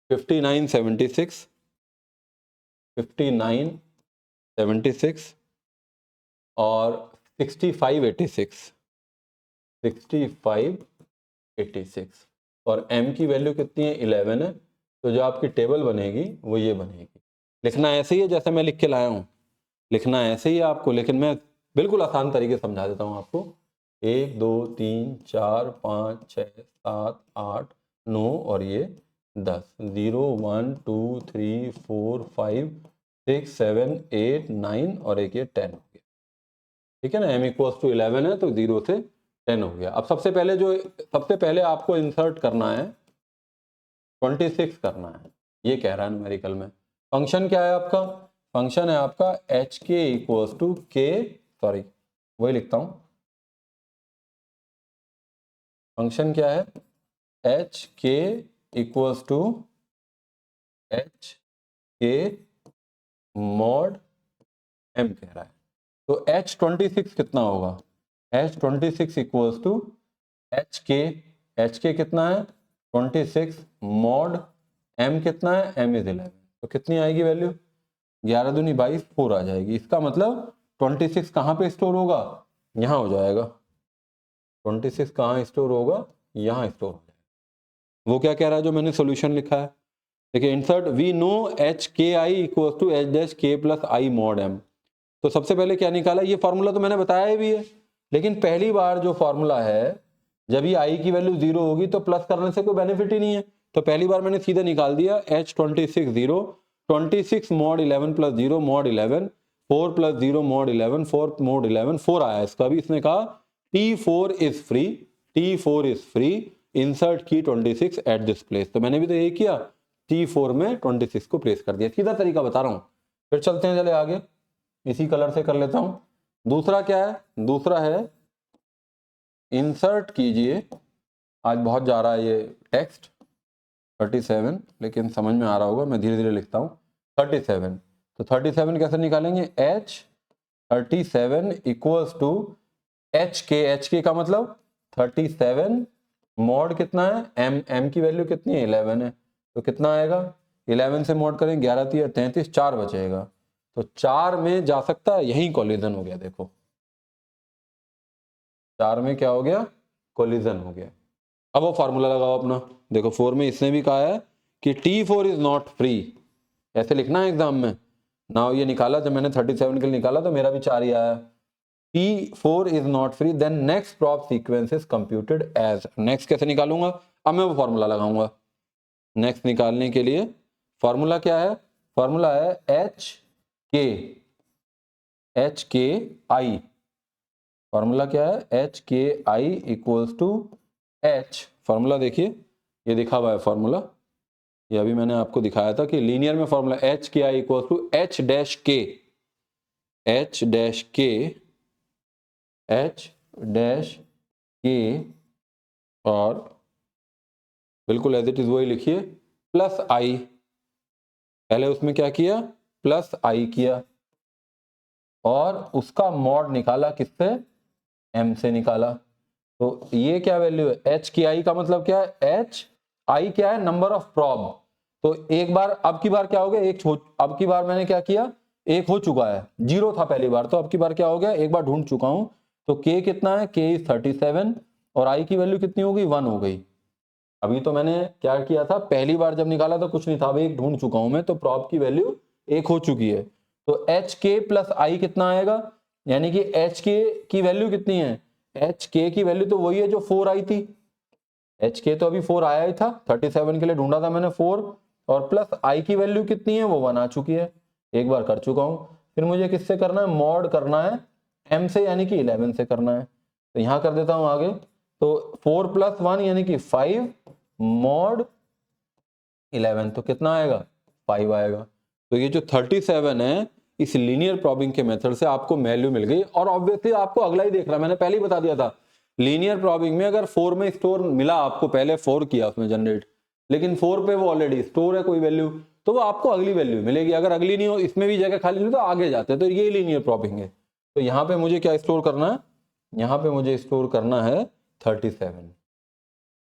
59 76 59 76 और 65 86 65 86, और m की वैल्यू कितनी है, 11 है, तो जो आपकी टेबल बनेगी वो ये बनेगी। लिखना ऐसे ही है जैसे मैं लिख के लाया हूँ, लिखना ऐसे ही है आपको, लेकिन मैं बिल्कुल आसान तरीके से समझा देता हूँ आपको। 1 2 3 4 5 6 7 8 9 और ये 10, 0 1 2 3 4 5 6 7 8 9 और एक ये 10 हो गया। ठीक है ना, m इक्वल्स टू 11 है तो 0 से 10 हो गया। अब सबसे पहले आपको इंसर्ट करना है 26 करना है, ये कह रहा है न्यूमेरिकल में। फंक्शन क्या है आपका? फंक्शन है आपका एच के इक्वल्स टू के, सॉरी वही लिखता हूं, फंक्शन क्या है? H k equals to H के मॉड एम कह रहा है। तो H26 कितना होगा? H26 इक्वल्स टू एच के कितना है? 26 मॉड m कितना है? m is 11। तो कितनी आएगी वैल्यू? 11 दूनी 22, 4 आ जाएगी। इसका मतलब 26 कहाँ पे स्टोर होगा? यहाँ हो जाएगा। 26 कहाँ स्टोर होगा? यहाँ स्टोर हो जाएगा। वो क्या कह रहा है जो मैंने सोल्यूशन लिखा है? देखिए, इंसर्ट वी नो एच के I equal to H dash के प्लस आई मॉड एम। तो सबसे पहले क्या निकाला? ये फॉर्मूला तो मैंने बताया भी है, लेकिन पहली बार जो फॉर्मूला है, जब ये आई की वैल्यू 0 होगी तो प्लस करने से कोई बेनिफिट ही नहीं है। तो पहली बार मैंने सीधा निकाल दिया H26 0, 26 mod 11 plus 0 mod 11, 4 plus 0 mod 11, 4 mod 11, 4 आया इसका भी। इसने कहा T4 is free, T4 is free, insert की 26 एट दिस प्लेस। तो मैंने भी तो यही किया, T4 में 26 को प्लेस कर दिया। सीधा तरीका बता रहा हूं। फिर चलते हैं, चले आगे, इसी कलर से कर लेता हूं। दूसरा क्या है? दूसरा है इंसर्ट कीजिए, आज बहुत जा रहा है ये टेक्स्ट 37, लेकिन समझ में आ रहा होगा, मैं धीरे धीरे लिखता हूँ 37। तो 37 कैसे निकालेंगे? H37 इक्वल्स टू एच के का मतलब 37 मॉड कितना है? m की वैल्यू कितनी है? 11 है। तो कितना आएगा? 11 से मॉड करें, 11 3 33, 4 बचेगा। तो 4 में जा सकता है, यही कोलिजन हो गया। देखो 4 में क्या हो गया? कोलिजन हो गया। अब वो फार्मूला लगाओ अपना। देखो 4 में इसने भी कहा है कि T4 इज नॉट फ्री, ऐसे लिखना है एग्जाम में ना। ये निकाला, जब मैंने 37 के लिए निकाला तो मेरा भी 4 ही आया। T4 is not free, then next probe sequence is computed as. Next कैसे निकालूंगा? अब मैं वो फॉर्मूला लगाऊंगा। नेक्स्ट निकालने के लिए फॉर्मूला क्या है? फॉर्मूला है एच के आई। फॉर्मूला क्या है? एच के I equals to H. Formula देखिए, ये दिखा हुआ है फॉर्मूला, ये अभी मैंने आपको दिखाया था कि लीनियर में फॉर्मूला एच के I equals to H dash के, एच डैश के, एच डैश के, और बिल्कुल एज इट इज वही लिखिए, प्लस आई। पहले उसमें क्या किया? प्लस आई किया, और उसका मॉड निकाला किससे? एम से निकाला। तो ये क्या वैल्यू है? एच की आई का मतलब क्या है? एच आई क्या है? Number of probe. तो एक बार, अब की बार क्या हो गया? अब की बार मैंने क्या किया? एक हो चुका है, 0 था पहली बार, तो अब की बार क्या हो गया? एक बार ढूंढ चुका हूं। तो के कितना है? के इज 37, और आई की वैल्यू कितनी हो गई? 1 हो गई। अभी तो मैंने क्या किया था? पहली बार जब निकाला तो कुछ नहीं था, अभी एक ढूंढ चुका हूं मैं, तो प्रॉब की वैल्यू 1 हो चुकी है। तो एच के प्लस आई कितना आएगा? यानी कि एच के की वैल्यू कितनी है? एच के की वैल्यू तो वही है जो 4 आई थी। एच के तो अभी 4 आया ही था, 37 के लिए ढूंढा था मैंने 4, और प्लस आई की वैल्यू कितनी है? वो 1 आ चुकी है, एक बार कर चुका हूं। फिर मुझे किससे करना है? मॉड करना है एम से, यानी कि 11 से करना है। तो यहां कर देता हूं आगे। तो 4 प्लस 1 यानी कि 5 मॉड 11, तो कितना आएगा? 5 आएगा। तो ये जो 37 है, इस लीनियर प्रॉबिंग के मेथड से आपको वैल्यू मिल गई। और ऑब्वियसली आपको अगला ही देखना, मैंने पहले ही बता दिया था, लीनियर प्रॉबिंग में अगर 4 में स्टोर मिला आपको, पहले 4 किया उसमें जनरेट, लेकिन 4 पे वो ऑलरेडी स्टोर है कोई वैल्यू, तो वो आपको अगली वैल्यू मिलेगी। अगर अगली नहीं हो, इसमें भी जगह खाली नहीं, तो आगे जाते हैं। तो ये लीनियर प्रॉबिंग है। तो यहाँ पे मुझे क्या स्टोर करना है? यहाँ पे मुझे स्टोर करना है 37।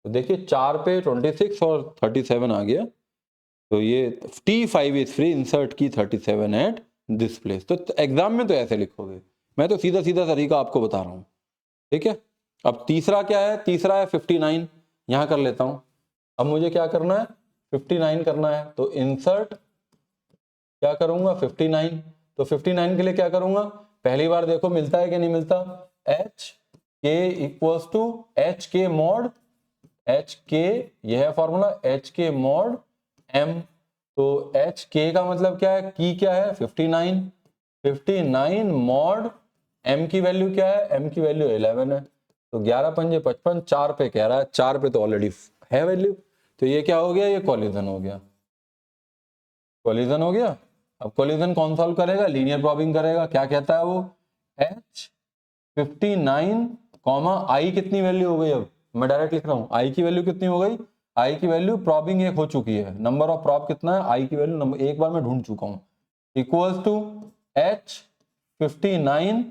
तो देखिए 4 पे 26 और 37 आ गया। तो ये T5 इज फ्री, इंसर्ट की 37 एट दिस प्लेस। तो एग्जाम में तो ऐसे लिखोगे, मैं तो सीधा सीधा तरीका आपको बता रहा हूं। ठीक है। अब तीसरा क्या है? तीसरा है 59। यहां कर लेता हूं। अब मुझे क्या करना है? 59 करना है। तो इंसर्ट क्या करूंगा 59, तो 59 के लिए क्या करूंगा, पहली बार देखो मिलता है कि नहीं मिलता, H k equals to H के मॉड एच के, यह है फॉर्मूला एच के मॉड एम। तो एच के का मतलब क्या है, की क्या है 59, 59 मॉड एम की वैल्यू क्या है, एम की वैल्यू 11 है। तो 11 पंजे 55, 4 पे कह रहा है, 4 पे तो ऑलरेडी है वैल्यू, तो ये क्या हो गया, ये कॉलिजन हो गया, कॉलिजन हो गया। अब कॉलिजन कौन सॉल्व करेगा, लीनियर प्रॉबिंग करेगा। क्या कहता है वो, एच 59 कॉमा आई कितनी वैल्यू हो गई, अब मैं डायरेक्ट लिख रहा हूं, आई की वैल्यू कितनी हो गई, आई की वैल्यू प्रॉबिंग एक हो चुकी है, नंबर ऑफ प्रॉब कितना है, आई की वैल्यू नंबर एक बार मैं ढूंढ चुका हूं, इक्वल्स टू एच 59,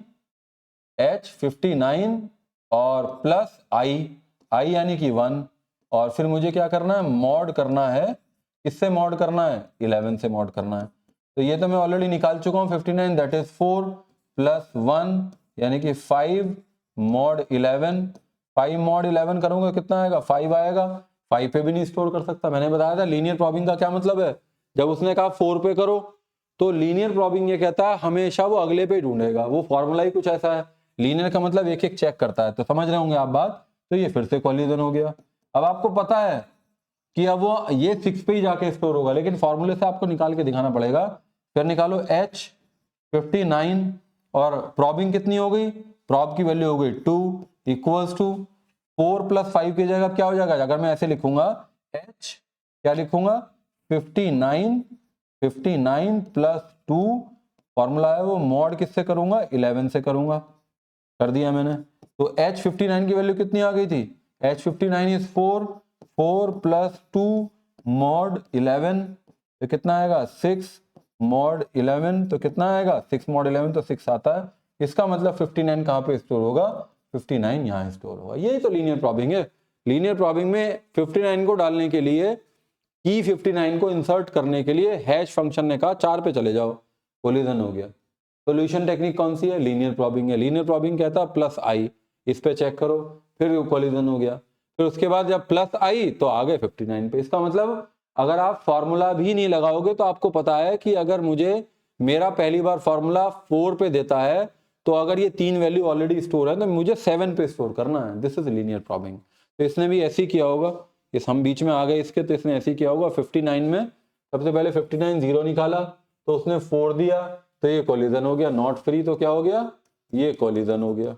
एच 59 और प्लस आई, आई यानी कि 1, और फिर मुझे क्या करना है, मॉड करना है, किससे मॉड करना है, 11 से मॉड करना है। तो ये तो मैं ऑलरेडी निकाल चुका हूं, 59 दैट इज 4 प्लस 1 यानी कि 5 मॉड 11, 5 मॉड 11 करूंगा कितना आएगा, 5 आएगा। 5 पे भी नहीं स्टोर कर सकता, मैंने बताया था लीनियर प्रॉबिंग का क्या मतलब है, जब उसने कहा 4 पे करो तो लीनियर प्रॉबिंग ये कहता है हमेशा वो अगले पे ढूंढेगा, वो फॉर्मूला ही कुछ ऐसा है, लीनियर का मतलब एक एक चेक करता है, तो समझ रहे होंगे आप बात। तो ये फिर से कॉलिजन हो गया। अब आपको पता है कि अब वो ये 6 पे ही जाके स्टोर होगा, लेकिन फॉर्मूले से आपको निकाल के दिखाना पड़ेगा। फिर निकालो एच 59 और प्रॉबिंग कितनी हो गई, प्रॉब की वैल्यू हो गई 2 इक्वल्स टू 4 प्लस 5 की जगह क्या हो जाएगा, अगर मैं ऐसे लिखूंगा एच क्या लिखूंगा 59, 59 प्लस 2, फॉर्मूला है वो मॉड किससे करूंगा 11 से करूंगा, कर दिया मैंने। तो H59 की वैल्यू कितनी आ गई थी, H59 इज 4, 4 प्लस 2 मॉड 11 तो कितना आएगा 6 मॉड 11, तो कितना आएगा 6 मॉड 11 तो 6 आता है। इसका मतलब 59 कहाँ पे स्टोर होगा, 59 यहाँ स्टोर होगा। यही तो लीनियर प्रॉबिंग है। लीनियर प्रॉबिंग में 59 को डालने के लिए, की 59 को इंसर्ट करने के लिए हैश फंक्शन ने कहा 4 पे चले जाओ, कोलिजन हो गया। सॉल्यूशन टेक्निक कौन सी है, लीनियर प्रॉबिंग है। लीनियर प्रॉबिंग कहता है प्लस आई, इस पे चेक करो, फिर कोलिजन हो गया। फिर उसके बाद जब प्लस आई तो आ गए 59 पे। इसका मतलब अगर आप फॉर्मूला भी नहीं लगाओगे तो आपको पता है कि अगर मुझे मेरा पहली बार फॉर्मूला 4 पे देता है, तो अगर ये 3 वैल्यू ऑलरेडी स्टोर है तो मुझे 7 पे स्टोर करना है। This is linear probing. तो इसने भी ऐसे ही किया होगा, इस हम बीच में आ गए इसके, तो इसने ऐसे ही किया होगा। 59 में सबसे पहले 59 जीरो निकाला तो उसने 4 दिया, तो ये कोलिजन हो गया। नॉट फ्री तो क्या हो गया, ये कोलिजन हो गया,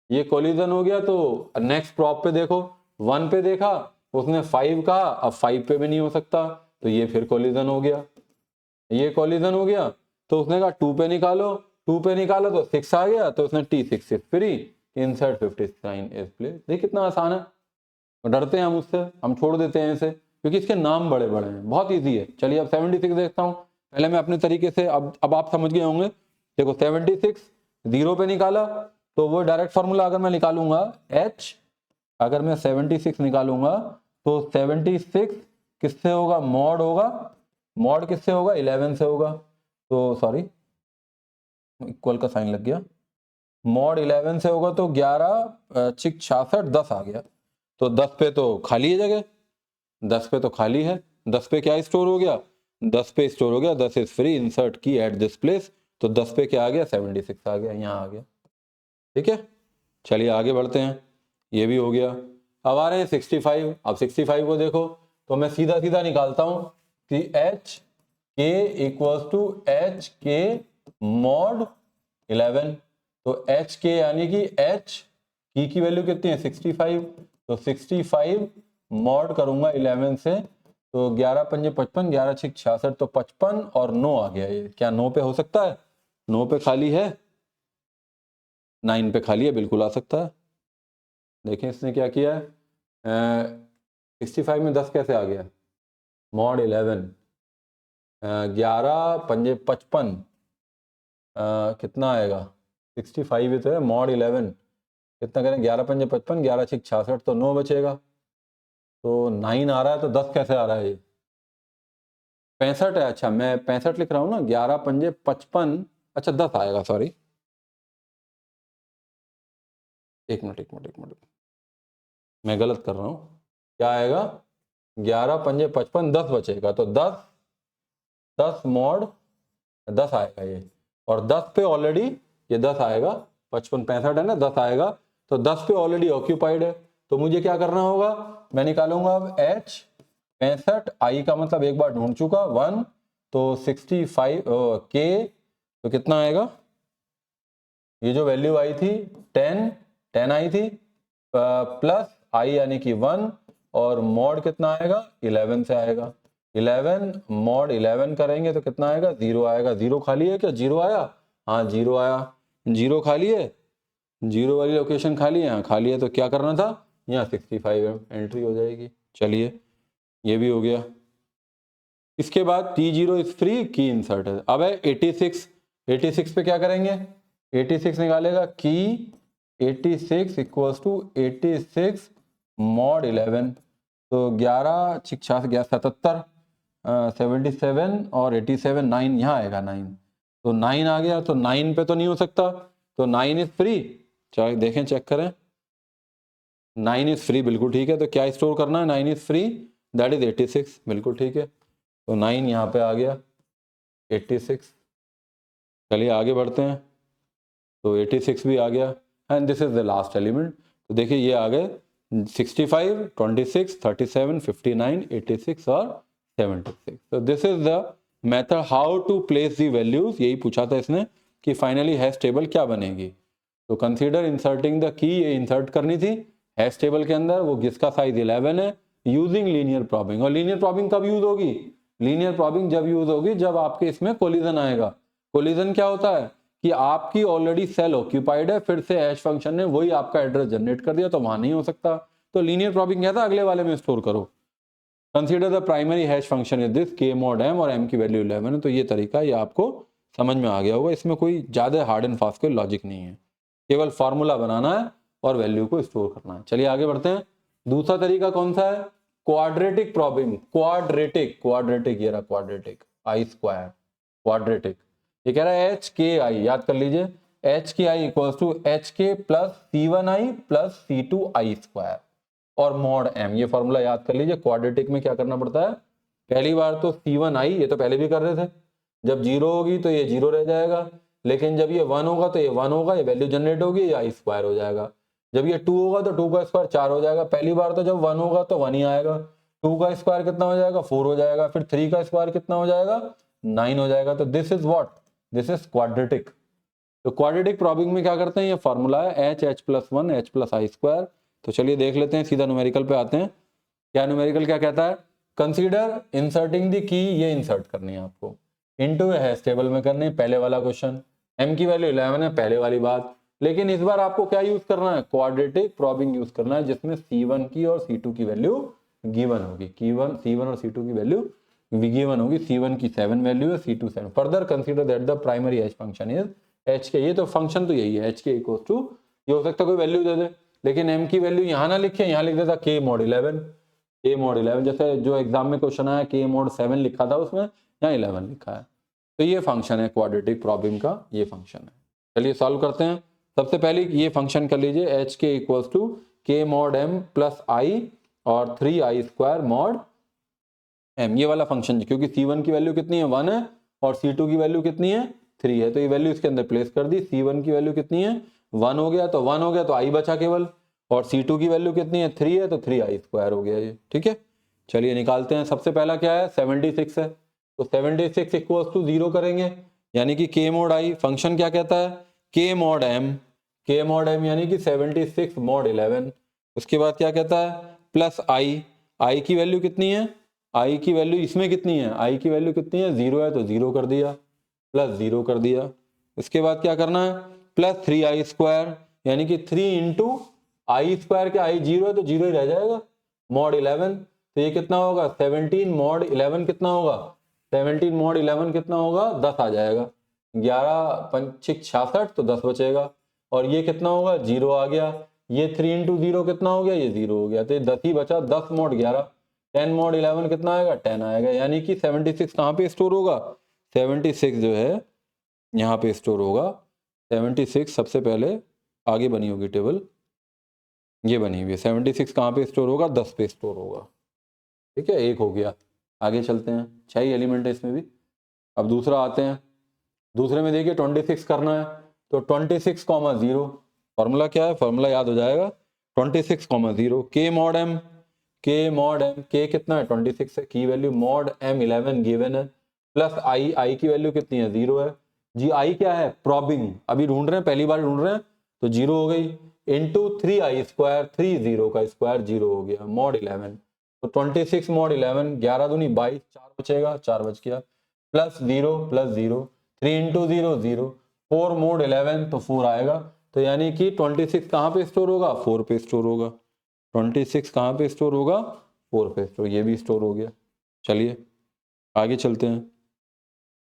ये कोलिजन हो गया। तो नेक्स्ट प्रॉप पे देखो, 1 पे देखा उसने 5 कहा, अब 5 पे भी नहीं हो सकता, तो ये फिर कोलिजन हो गया, ये कोलिजन हो गया। तो उसने कहा 2 पे निकालो, 2 पे निकाला तो 6 आ गया, तो उसने T6 is free, insert 59 is place. देख कितना आसान है, डरते हैं हम उससे, हम छोड़ देते हैं इसे क्योंकि इसके नाम बड़े बड़े हैं। बहुत इजी है। चलिए अब 76 देखता हूँ। पहले मैं अपने तरीके से, अब आप समझ गए होंगे। देखो 76 जीरो पे निकाला तो वो डायरेक्ट फॉर्मूला अगर मैं निकालूंगा एच, अगर मैं 76 निकालूंगा तो 76 किससे होगा, मॉड होगा, मॉड किससे होगा 11 से होगा। तो सॉरी इक्वल का साइन लग गया, मॉड 11 से होगा तो 11 6 66 10 आ गया। तो 10 पे तो खाली है जगह, 10 पे तो खाली है, 10 पे क्या स्टोर हो गया, 10 पे स्टोर हो गया, 10 इज फ्री, इंसर्ट की एट दिस प्लेस। तो 10 पे क्या आ गया 76 आ गया, यहाँ आ गया। ठीक है, चलिए आगे बढ़ते हैं। ये भी हो गया। अब आ रहे हैं 65। अब 65 को देखो तो मैं सीधा सीधा निकालता हूं कि H k equals to H के मॉड 11। तो एच के यानी कि एच की वैल्यू कितनी है 65, तो 65 मॉड करूंगा 11 से, तो 11 पंजे 55, 11 6 66, तो 55 और 9 आ गया। ये क्या 9 पे हो सकता है, 9 पे खाली है, 9 पे खाली है, बिल्कुल आ सकता है। देखें इसने क्या किया है, 65 में 10 कैसे आ गया, मॉड 11, 11 पंजे 55, कितना आएगा 65 ही तो है, मॉड 11 कितना करें, 11 पंजे 55, 11 6 66, तो 9 बचेगा। तो 9 आ रहा है, तो 10 कैसे आ रहा है, ये 65 है। अच्छा मैं 65 लिख रहा हूँ ना, 11 पंजे 55, अच्छा 10 आएगा, सॉरी एक मिनट मैं गलत कर रहा हूँ। क्या आएगा 11 पंजे 55, 10 बचेगा, तो 10 मॉड 10 आएगा ये, और 10 पे ऑलरेडी ये 10 आएगा, 55 65 है ना, 10 आएगा, तो 10 पे ऑलरेडी ऑक्यूपाइड है। तो मुझे क्या करना होगा, मैं निकालूंगा अब H 65, I का मतलब एक बार ढूंढ चुका 1, तो 65 K तो कितना आएगा, ये जो वैल्यू आई थी 10 आई थी, प्लस I यानी कि 1, और मॉड कितना आएगा 11 से आएगा, 11 मॉड 11 करेंगे तो कितना आएगा 0 आएगा। 0 खाली है क्या, 0 आया, हाँ 0 आया, 0 खाली है, 0 वाली लोकेशन खाली है, हाँ खाली है, तो क्या करना था, यहाँ 65 एंट्री हो जाएगी। चलिए ये भी हो गया। इसके बाद T0 इज फ्री, की इंसर्ट है। अब है 86 पे क्या करेंगे, 86 निकालेगा की 86 इक्वल्स टू 86 मॉड 11, तो 11 66 77 77 और 87 9 यहाँ आएगा 9, तो 9 आ गया, तो 9 पे तो नहीं हो सकता, तो 9 इज फ्री, चाहे देखें चेक करें, 9 इज फ्री बिल्कुल ठीक है, तो क्या स्टोर करना है, 9 इज फ्री दैट इज 86 बिल्कुल ठीक है, तो 9 यहाँ पे आ गया 86। चलिए आगे बढ़ते हैं, तो 86 भी आ गया, and this is the last element. तो देखिए ये आ गए 65 26 37 59 86 और 76। तो this is the method how to place the values, यही पूछा था इसने कि फाइनली हैश टेबल क्या बनेगी। तो कंसीडर इंसर्टिंग द की, ये इंसर्ट करनी थी हैश टेबल के अंदर, वो जिसका साइज 11 है, यूजिंग लीनियर प्रॉबिंग। और लीनियर प्रॉबिंग कब यूज होगी, लीनियर प्रॉबिंग जब यूज होगी जब आपके इसमें कोलिजन आएगा। कोलिजन क्या होता है कि आपकी ऑलरेडी सेल ऑक्यूपाइड है, फिर से हैश फंक्शन ने वही आपका एड्रेस जनरेट कर दिया, तो वहां नहीं हो सकता, तो लीनियर प्रॉबिंग क्या था, अगले वाले में स्टोर करो। Consider the primary hash function is this k mod m, और m की वैल्यू 11 है। तो ये तरीका ये आपको समझ में आ गया होगा, इसमें कोई ज्यादा हार्ड एंड फास्ट कोई लॉजिक नहीं है, केवल फॉर्मूला बनाना है और वैल्यू को स्टोर करना है। चलिए आगे बढ़ते हैं। दूसरा तरीका कौन सा है, क्वाड्रेटिक प्रॉबिंग। क्वाड्रेटिक ये रहा क्वाड्रेटिक, आई स्क्वायर क्वाड्रेटिक। ये कह रहा है एच के आई, याद कर लीजिए एच के आई इक्वल्स टू एच के plus C1i plus C2i square और मॉड m, ये फॉर्मूला याद कर लीजिए। क्वाड्रेटिक में क्या करना पड़ता है, पहली बार तो C1i, ये तो पहले भी कर रहे थे, जब 0 होगी तो ये 0 रह जाएगा, लेकिन जब ये 1 होगा तो ये 1 होगा, ये वैल्यू जनरेट होगी, ये आई स्क्वायर हो जाएगा। जब ये 2 होगा तो 2 का स्क्वायर 4 हो जाएगा, पहली बार तो जब 1 होगा तो 1 ही आएगा, 2 का स्क्वायर कितना हो जाएगा 4 हो जाएगा, फिर 3 का स्क्वायर कितना हो जाएगा 9 हो जाएगा। तो this is what, this is quadratic. तो क्वाड्रेटिक प्रॉबिंग में क्या करते हैं, ये फॉर्मूला है h प्लस 1 h प्लस आई स्क्वायर। तो चलिए देख लेते हैं, सीधा न्यूमेरिकल पे आते हैं। क्या न्यूमेरिकल क्या कहता है, कंसीडर इंसर्टिंग द की, ये इंसर्ट करनी है आपको इनटू हैश टेबल में करनी है, पहले वाला क्वेश्चन, m की वैल्यू 11 है, पहले वाली बात, लेकिन इस बार आपको क्या यूज करना है, क्वाड्रेटिक प्रॉबिंग यूज करना है, जिसमें C1 की और C2 की वैल्यू गिवन होगी, C1 और C2 की वैल्यू गिवन होगी, C1 की 7 वैल्यू है, C2 7। Further consider that the primary hash function is H के, ये तो फंक्शन तो यही है, एच के इक्वल टू, ये हो सकता है कोई वैल्यू दे दे, लेकिन एम की वैल्यू यहाँ ना लिखे, यहाँ लिख देता के मॉड 11, के मॉड 11, जैसे जो एग्जाम में क्वेश्चन आया के मॉड 7 लिखा था उसमें, यहाँ 11 लिखा है। तो ये फंक्शन है क्वाड्रेटिक प्रॉबिंग का, ये फंक्शन है। चलिए सॉल्व करते हैं। सबसे पहले ये फंक्शन कर लीजिए, एच के इक्वल्स टू के मॉड एम प्लस आई और 3i स्क्वायर मॉड एम, ये वाला फंक्शन, क्योंकि C1 की वैल्यू कितनी है 1 है और C2 की वैल्यू कितनी है 3 है, तो ये वैल्यू इसके अंदर प्लेस कर दी। C1 की वैल्यू कितनी है 1 हो गया, तो 1 हो गया तो i बचा केवल, और C2 की वैल्यू कितनी है 3 है, तो 3i स्क्वायर हो गया ये, ठीक है। चलिए निकालते हैं। सबसे पहला क्या है 76 है, तो 76 इक्वल्स टू 0 करेंगे, यानी कि k मॉड i, फंक्शन क्या कहता है k मॉड m यानी कि 76 मॉड 11। उसके बाद क्या कहता है प्लस i की वैल्यू कितनी है, आई की वैल्यू इसमें कितनी है, आई की वैल्यू कितनी है 0 है, तो 0 कर दिया, प्लस 0 कर दिया। इसके बाद क्या करना है प्लस 3i स्क्वायर, यानी कि 3 इंटू आई स्क्वायर, क्या आई 0 है तो 0 ही रह जाएगा, मॉड 11, तो ये कितना होगा 17 मॉड 11 कितना होगा, 17 मॉड 11 कितना होगा 10 आ जाएगा, 11 5 66 तो 10 बचेगा, और ये कितना होगा 0 आ गया, ये 3 इंटू 0 कितना हो गया, ये 0 हो गया, तो ये 10 ही बचा, 10 मॉड 11, 10 मॉड 11 कितना आएगा 10 आएगा, यानी कि 76 कहाँ पे स्टोर होगा, 76 जो है यहाँ पे स्टोर होगा। 76 सबसे पहले आगे बनी होगी टेबल, ये बनी हुई है, 76 कहाँ पे स्टोर होगा 10 पे स्टोर होगा, ठीक है, एक हो गया। आगे चलते हैं, 6 एलिमेंट है इसमें भी। अब दूसरा आते हैं, दूसरे में देखिए 26 करना है तो 26,0 फॉर्मूला क्या है, फॉर्मूला याद हो जाएगा 26,0 के मॉड एम, के कितना है 26 है, की वैल्यू मॉड एम 11 गिवन है, प्लस आई की वैल्यू कितनी है 0 है, जी आई क्या है प्रॉबिंग, अभी ढूंढ रहे हैं पहली बार ढूंढ रहे हैं तो 0 हो गई, इंटू 3i स्क्वायर 30 का स्क्वायर 0 हो गया मॉड 11, तो 26 मॉड 11 11 दूनी 22 4 बचेगा 4 बच गया, प्लस 0 3 इंटू 0 0, 4 मोड 11 तो 4 आएगा, तो यानी कि 26 कहाँ पे स्टोर होगा 4 पे स्टोर होगा, 26 कहाँ पे स्टोर होगा 4 पे स्टोर, ये भी स्टोर हो गया। चलिए आगे चलते हैं,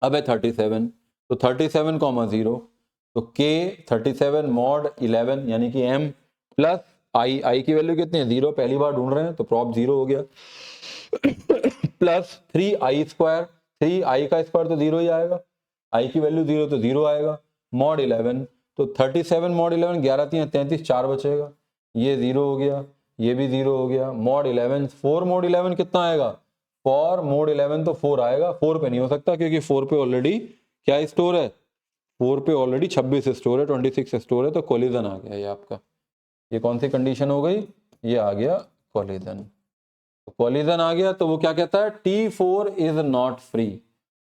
अब है 37, तो 37,0 तो के 37 मॉड 11 यानी कि एम प्लस आई की वैल्यू कितनी है 0, पहली बार ढूंढ रहे हैं तो प्रॉप 0 हो गया, प्लस 3i स्क्वायर, 3i का स्क्वायर तो 0 ही आएगा, आई की वैल्यू 0 तो 0 आएगा, मॉड 11 तो 37 मॉड 11 11 3 33 4 बचेगा, ये 0 हो गया, ये भी 0 हो गया, मॉड 11 4 मोड 11 कितना आएगा, 4 मोड 11 तो 4 आएगा, 4 पे नहीं हो सकता क्योंकि 4 पे ऑलरेडी क्या स्टोर है, 4 पे ऑलरेडी 26 स्टोर है, 26 स्टोर है, तो कोलिजन आ गया ये आपका, ये कौन सी कंडीशन हो गई, ये आ गया कोलिजन, कोलिजन आ गया तो वो क्या कहता है T4 इज नॉट फ्री,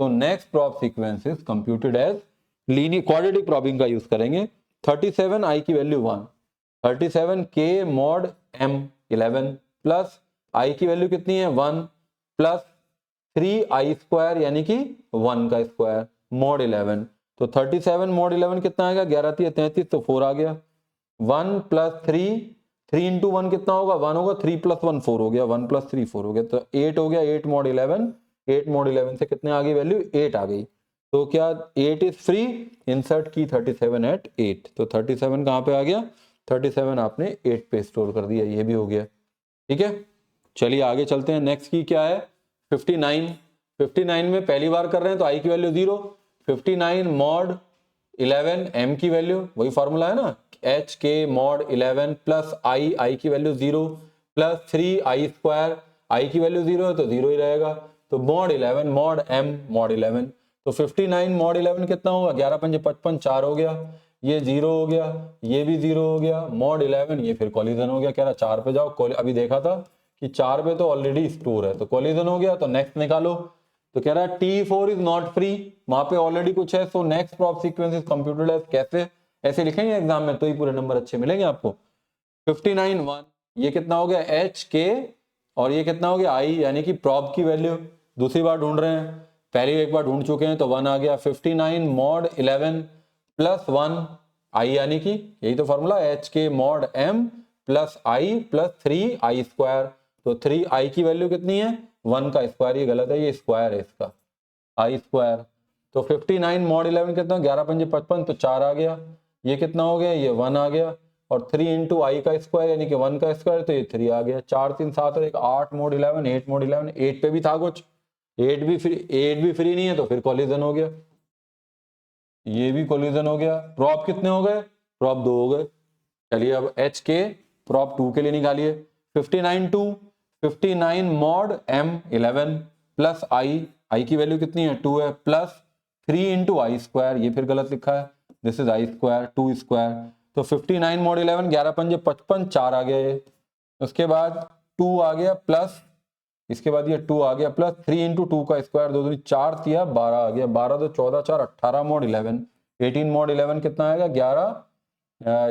तो next probe sequence is computed as linear quadratic probing का यूज करेंगे, 37 आई की वैल्यू 1, 37 के मॉड एम 11 प्लस आई की वैल्यू कितनी है 1 प्लस 3i स्क्वायर यानी कि 1 का स्क्वायर मॉड 11, तो 37 मॉड 11 कितना आएगा 11 3 33 तो 4 आ गया, 1 प्लस 3 इंटू 1 कितना होगा 1 होगा, 3 प्लस 1 4 हो गया, 1 प्लस 3 4 हो गया, तो 8 हो गया, 8 मॉड 11, 8 मॉड 11 से कितने आ गई वैल्यू 8 आ गई, तो क्या 8 इज फ्री, इंसर्ट की 37 एट 8, तो 37 कहाँ पे आ गया 37 आपने 8 पे स्टोर कर दिया, ये भी हो गया, ठीक है। चलिए आगे चलते हैं, नेक्स्ट की क्या है 59, 59 में पहली बार कर रहे हैं तो आई की वैल्यू 0, 59 मॉड 11 एम की वैल्यू वही फॉर्मूला है ना, एच के मॉड 11 प्लस आई की वैल्यू 0 प्लस 3i स्क्वायर, आई की वैल्यू 0 है तो 0 ही रहेगा, तो मॉड 11 मॉड एम मॉड 11, तो 59 मॉड 11 कितना होगा 11 5 55 4 हो गया, ये 0 हो गया, ये भी 0 हो गया, मॉड 11 ये फिर कोलिजन हो गया, कह रहा 4 पे जाओ, अभी देखा था कि 4 पे तो ऑलरेडी स्टोर है तो कोलिजन हो गया, तो नेक्स्ट निकालो, तो कह रहा है T4 इज नॉट फ्री, वहां पे ऑलरेडी कुछ है, so next probe sequence is computed as, कैसे ऐसे लिखेंगे एग्जाम में तो ही पूरे नंबर अच्छे मिलेंगे आपको, 59 1 ये कितना हो गया एच के और ये कितना हो गया आई, यानी कि प्रॉब की वैल्यू दूसरी बार ढूंढ रहे हैं, पहले एक बार ढूंढ चुके हैं तो 1 आ गया, 59 मॉड 11 प्लस 1 आई यानी कि यही तो फॉर्मूला एच के मॉड एम प्लस आई प्लस 3i स्क्वायर, तो 3i की वैल्यू कितनी है 1 का स्क्वायर, ये गलत है, ये स्क्वायर है इसका आई स्क्वायर, तो 59 मॉड 11 कितना 11 5 55 तो 4 आ गया, ये कितना हो गया ये 1 आ गया, और 3 इंटू आई का स्क्वायर यानी कि 1 का स्क्वायर तो ये 3 आ गया, 4 3 7 और एक 8 मोड 11 8 मोड 11 8 पे भी था कुछ, 8 भी फ्री नहीं है तो फिर कोलिजन हो गया, ये भी कोलिजन हो गया, प्रॉप कितने हो गए प्रॉप 2 हो गए। चलिए अब एच के प्रॉप 2 के लिए निकालिए, 59 2 59 मॉड एम 11 प्लस आई की वैल्यू कितनी है 2 है, प्लस 3 इंटू आई स्क्वायर, ये फिर गलत लिखा है, this is I square 2 square, तो 59 मॉड 11 11 5 55 4 आ गया ये, उसके बाद 2 आ गया प्लस, इसके बाद ये 2 आ गया प्लस 3 इंटू 2 का स्क्वायर 2 2 4 दिया 12 आ गया, 12 तो 14 4 18 मॉड 11, 18 मॉड 11 कितना आएगा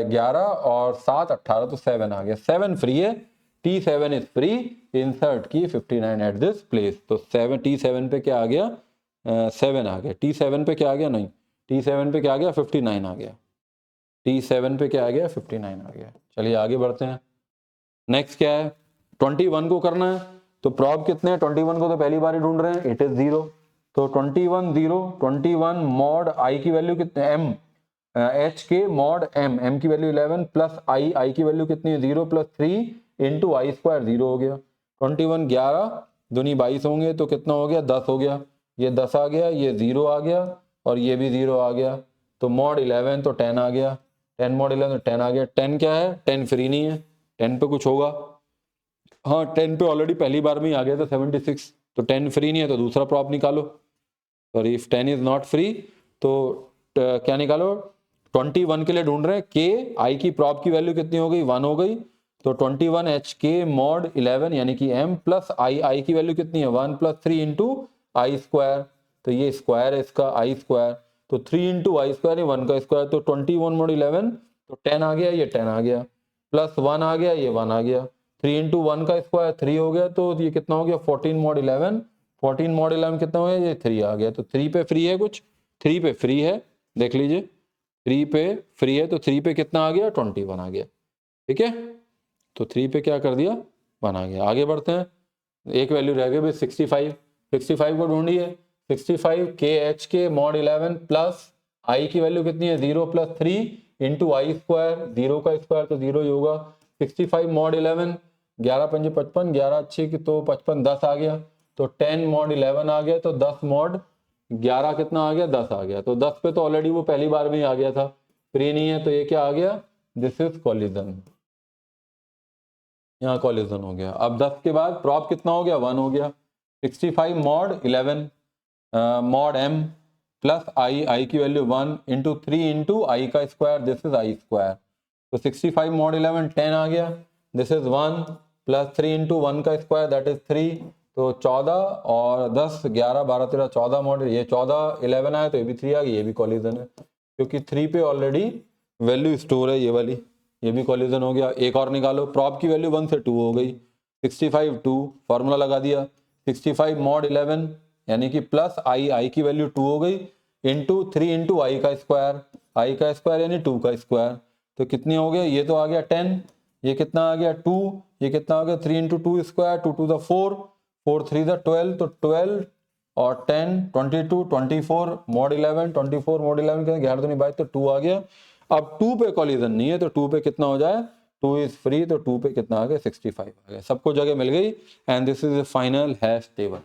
11 और 7 18 तो 7 आ गया, 7 फ्री है, T7 इज फ्री, इंसर्ट की 59 एट दिस प्लेस, तो 7 T7 पे क्या आ गया 7 आ गया, T7 पे क्या आ गया नहीं T7 पे क्या आ गया 59 आ गया, T7 पे क्या आ गया 59 आ गया। चलिए आगे बढ़ते हैं, नेक्स्ट क्या है 21 को करना है, तो प्रॉब कितने हैं 21 को तो पहली बार ही ढूंढ रहे हैं, इट इज 0, तो 21 0 21 मॉड आई की वैल्यू कितने एम एच के मॉड एम की वैल्यू 11 प्लस आई की वैल्यू कितनी है 0 प्लस 3 इंटू आई स्क्वायर 0 हो गया, 21 11 दूनी 22 होंगे तो कितना हो गया 10 हो गया, ये 10 आ गया, ये 0 आ गया और ये भी 0 आ गया, तो मॉड 11 तो 10 आ गया, 10 मॉड 11 तो 10 आ गया, 10 क्या है 10 फ्री नहीं है, 10 पे कुछ होगा, हाँ 10 पे ऑलरेडी पहली बार में ही आ गया था 76, तो 10 फ्री नहीं है तो दूसरा प्रॉप निकालो, और इफ 10 इज नॉट फ्री तो क्या निकालो, 21 के लिए ढूंढ रहे हैं, के आई की प्रॉप की वैल्यू कितनी हो गई, 1 हो गई, तो 21 एच के मॉड 11 यानी कि m प्लस आई की वैल्यू कितनी है 1 प्लस 3 इंटू आई स्क्वायर, तो ये स्क्वायर है इसका आई स्क्वायर, तो 3 इंटू आई स्क्वायर 1 का स्क्वायर, तो 21 मॉड 11 तो 10 आ गया, ये 10 आ गया, प्लस 1 आ गया, ये 1 आ गया, 3 इंटू 1 का स्क्वायर 3 हो गया, तो ये कितना हो गया 14 मॉड 11, 14 मॉड 11 कितना हो गया, ये 3 आ गया, तो 3 पे फ्री है, कुछ 3 पे फ्री है, देख लीजिए 3 पे फ्री है, तो 3 पे कितना आ गया 21 आ गया, ठीक है, तो 3 पे क्या कर दिया 1 आ गया। आगे बढ़ते हैं, एक वैल्यू रह गई भाई 65, 65 को ढूंढिए, 65 के एच के मॉड 11 प्लस आई की वैल्यू कितनी है 0 प्लस 3 इंटू आई स्क्वायर, 0 का स्क्वायर तो 0 ही होगा, 65 मॉड 11, 11 पंजे 55, 11 अच्छी की तो 55 10 आ गया, तो 10 मॉड 11 आ गया, तो 10 मॉड 11 कितना आ गया 10 आ गया, तो 10 पे तो ऑलरेडी वो पहली बार में ही आ गया था, फ्री नहीं है, तो ये क्या आ गया, दिस इज कॉलिजन, यहाँ कॉलिजन हो गया। अब 10 के बाद प्रॉप कितना हो गया 1 हो गया, 65 मॉड 11 मॉड m प्लस आई की वैल्यू 1 इंटू 3 इंटू आई का square, this is I square, तो 65 मॉड 11 10 आ गया, दिस इज 1 प्लस 3 इंटू 1 का स्क्वायर दैट इज 3, तो 14 और 10 11 12 13 14 मॉड, ये 14 11 आया तो ये भी 3 आ गई, ये भी कॉलिजन है क्योंकि 3 पे ऑलरेडी वैल्यू स्टोर है ये वाली, ये भी कॉलिजन हो गया। एक और निकालो, प्रॉप की वैल्यू 1 से 2 हो गई, 65 2 फॉर्मूला लगा दिया, 65 मॉड 11 यानी कि प्लस आई की वैल्यू 2 हो गई इंटू 3 इंटू आई का स्क्वायर यानी 2 का स्क्वायर, तो कितनी हो गया, ये तो आ गया 10, ये कितना आ गया 2, ये कितना आ गया 3 into 2 square, 2 to the 4, 4 3 the 12, तो 12 और 10 22 24 मॉड 11, 24 मॉड 11 के 11 तो नहीं बाई, तो 2 आ गया। अब 2 पे कॉलिजन नहीं है, तो 2 पे कितना हो जाए, 2 इज फ्री, तो 2 पे कितना आ गया 65 आ गया, सबको जगह मिल गई, and this is the final hash table,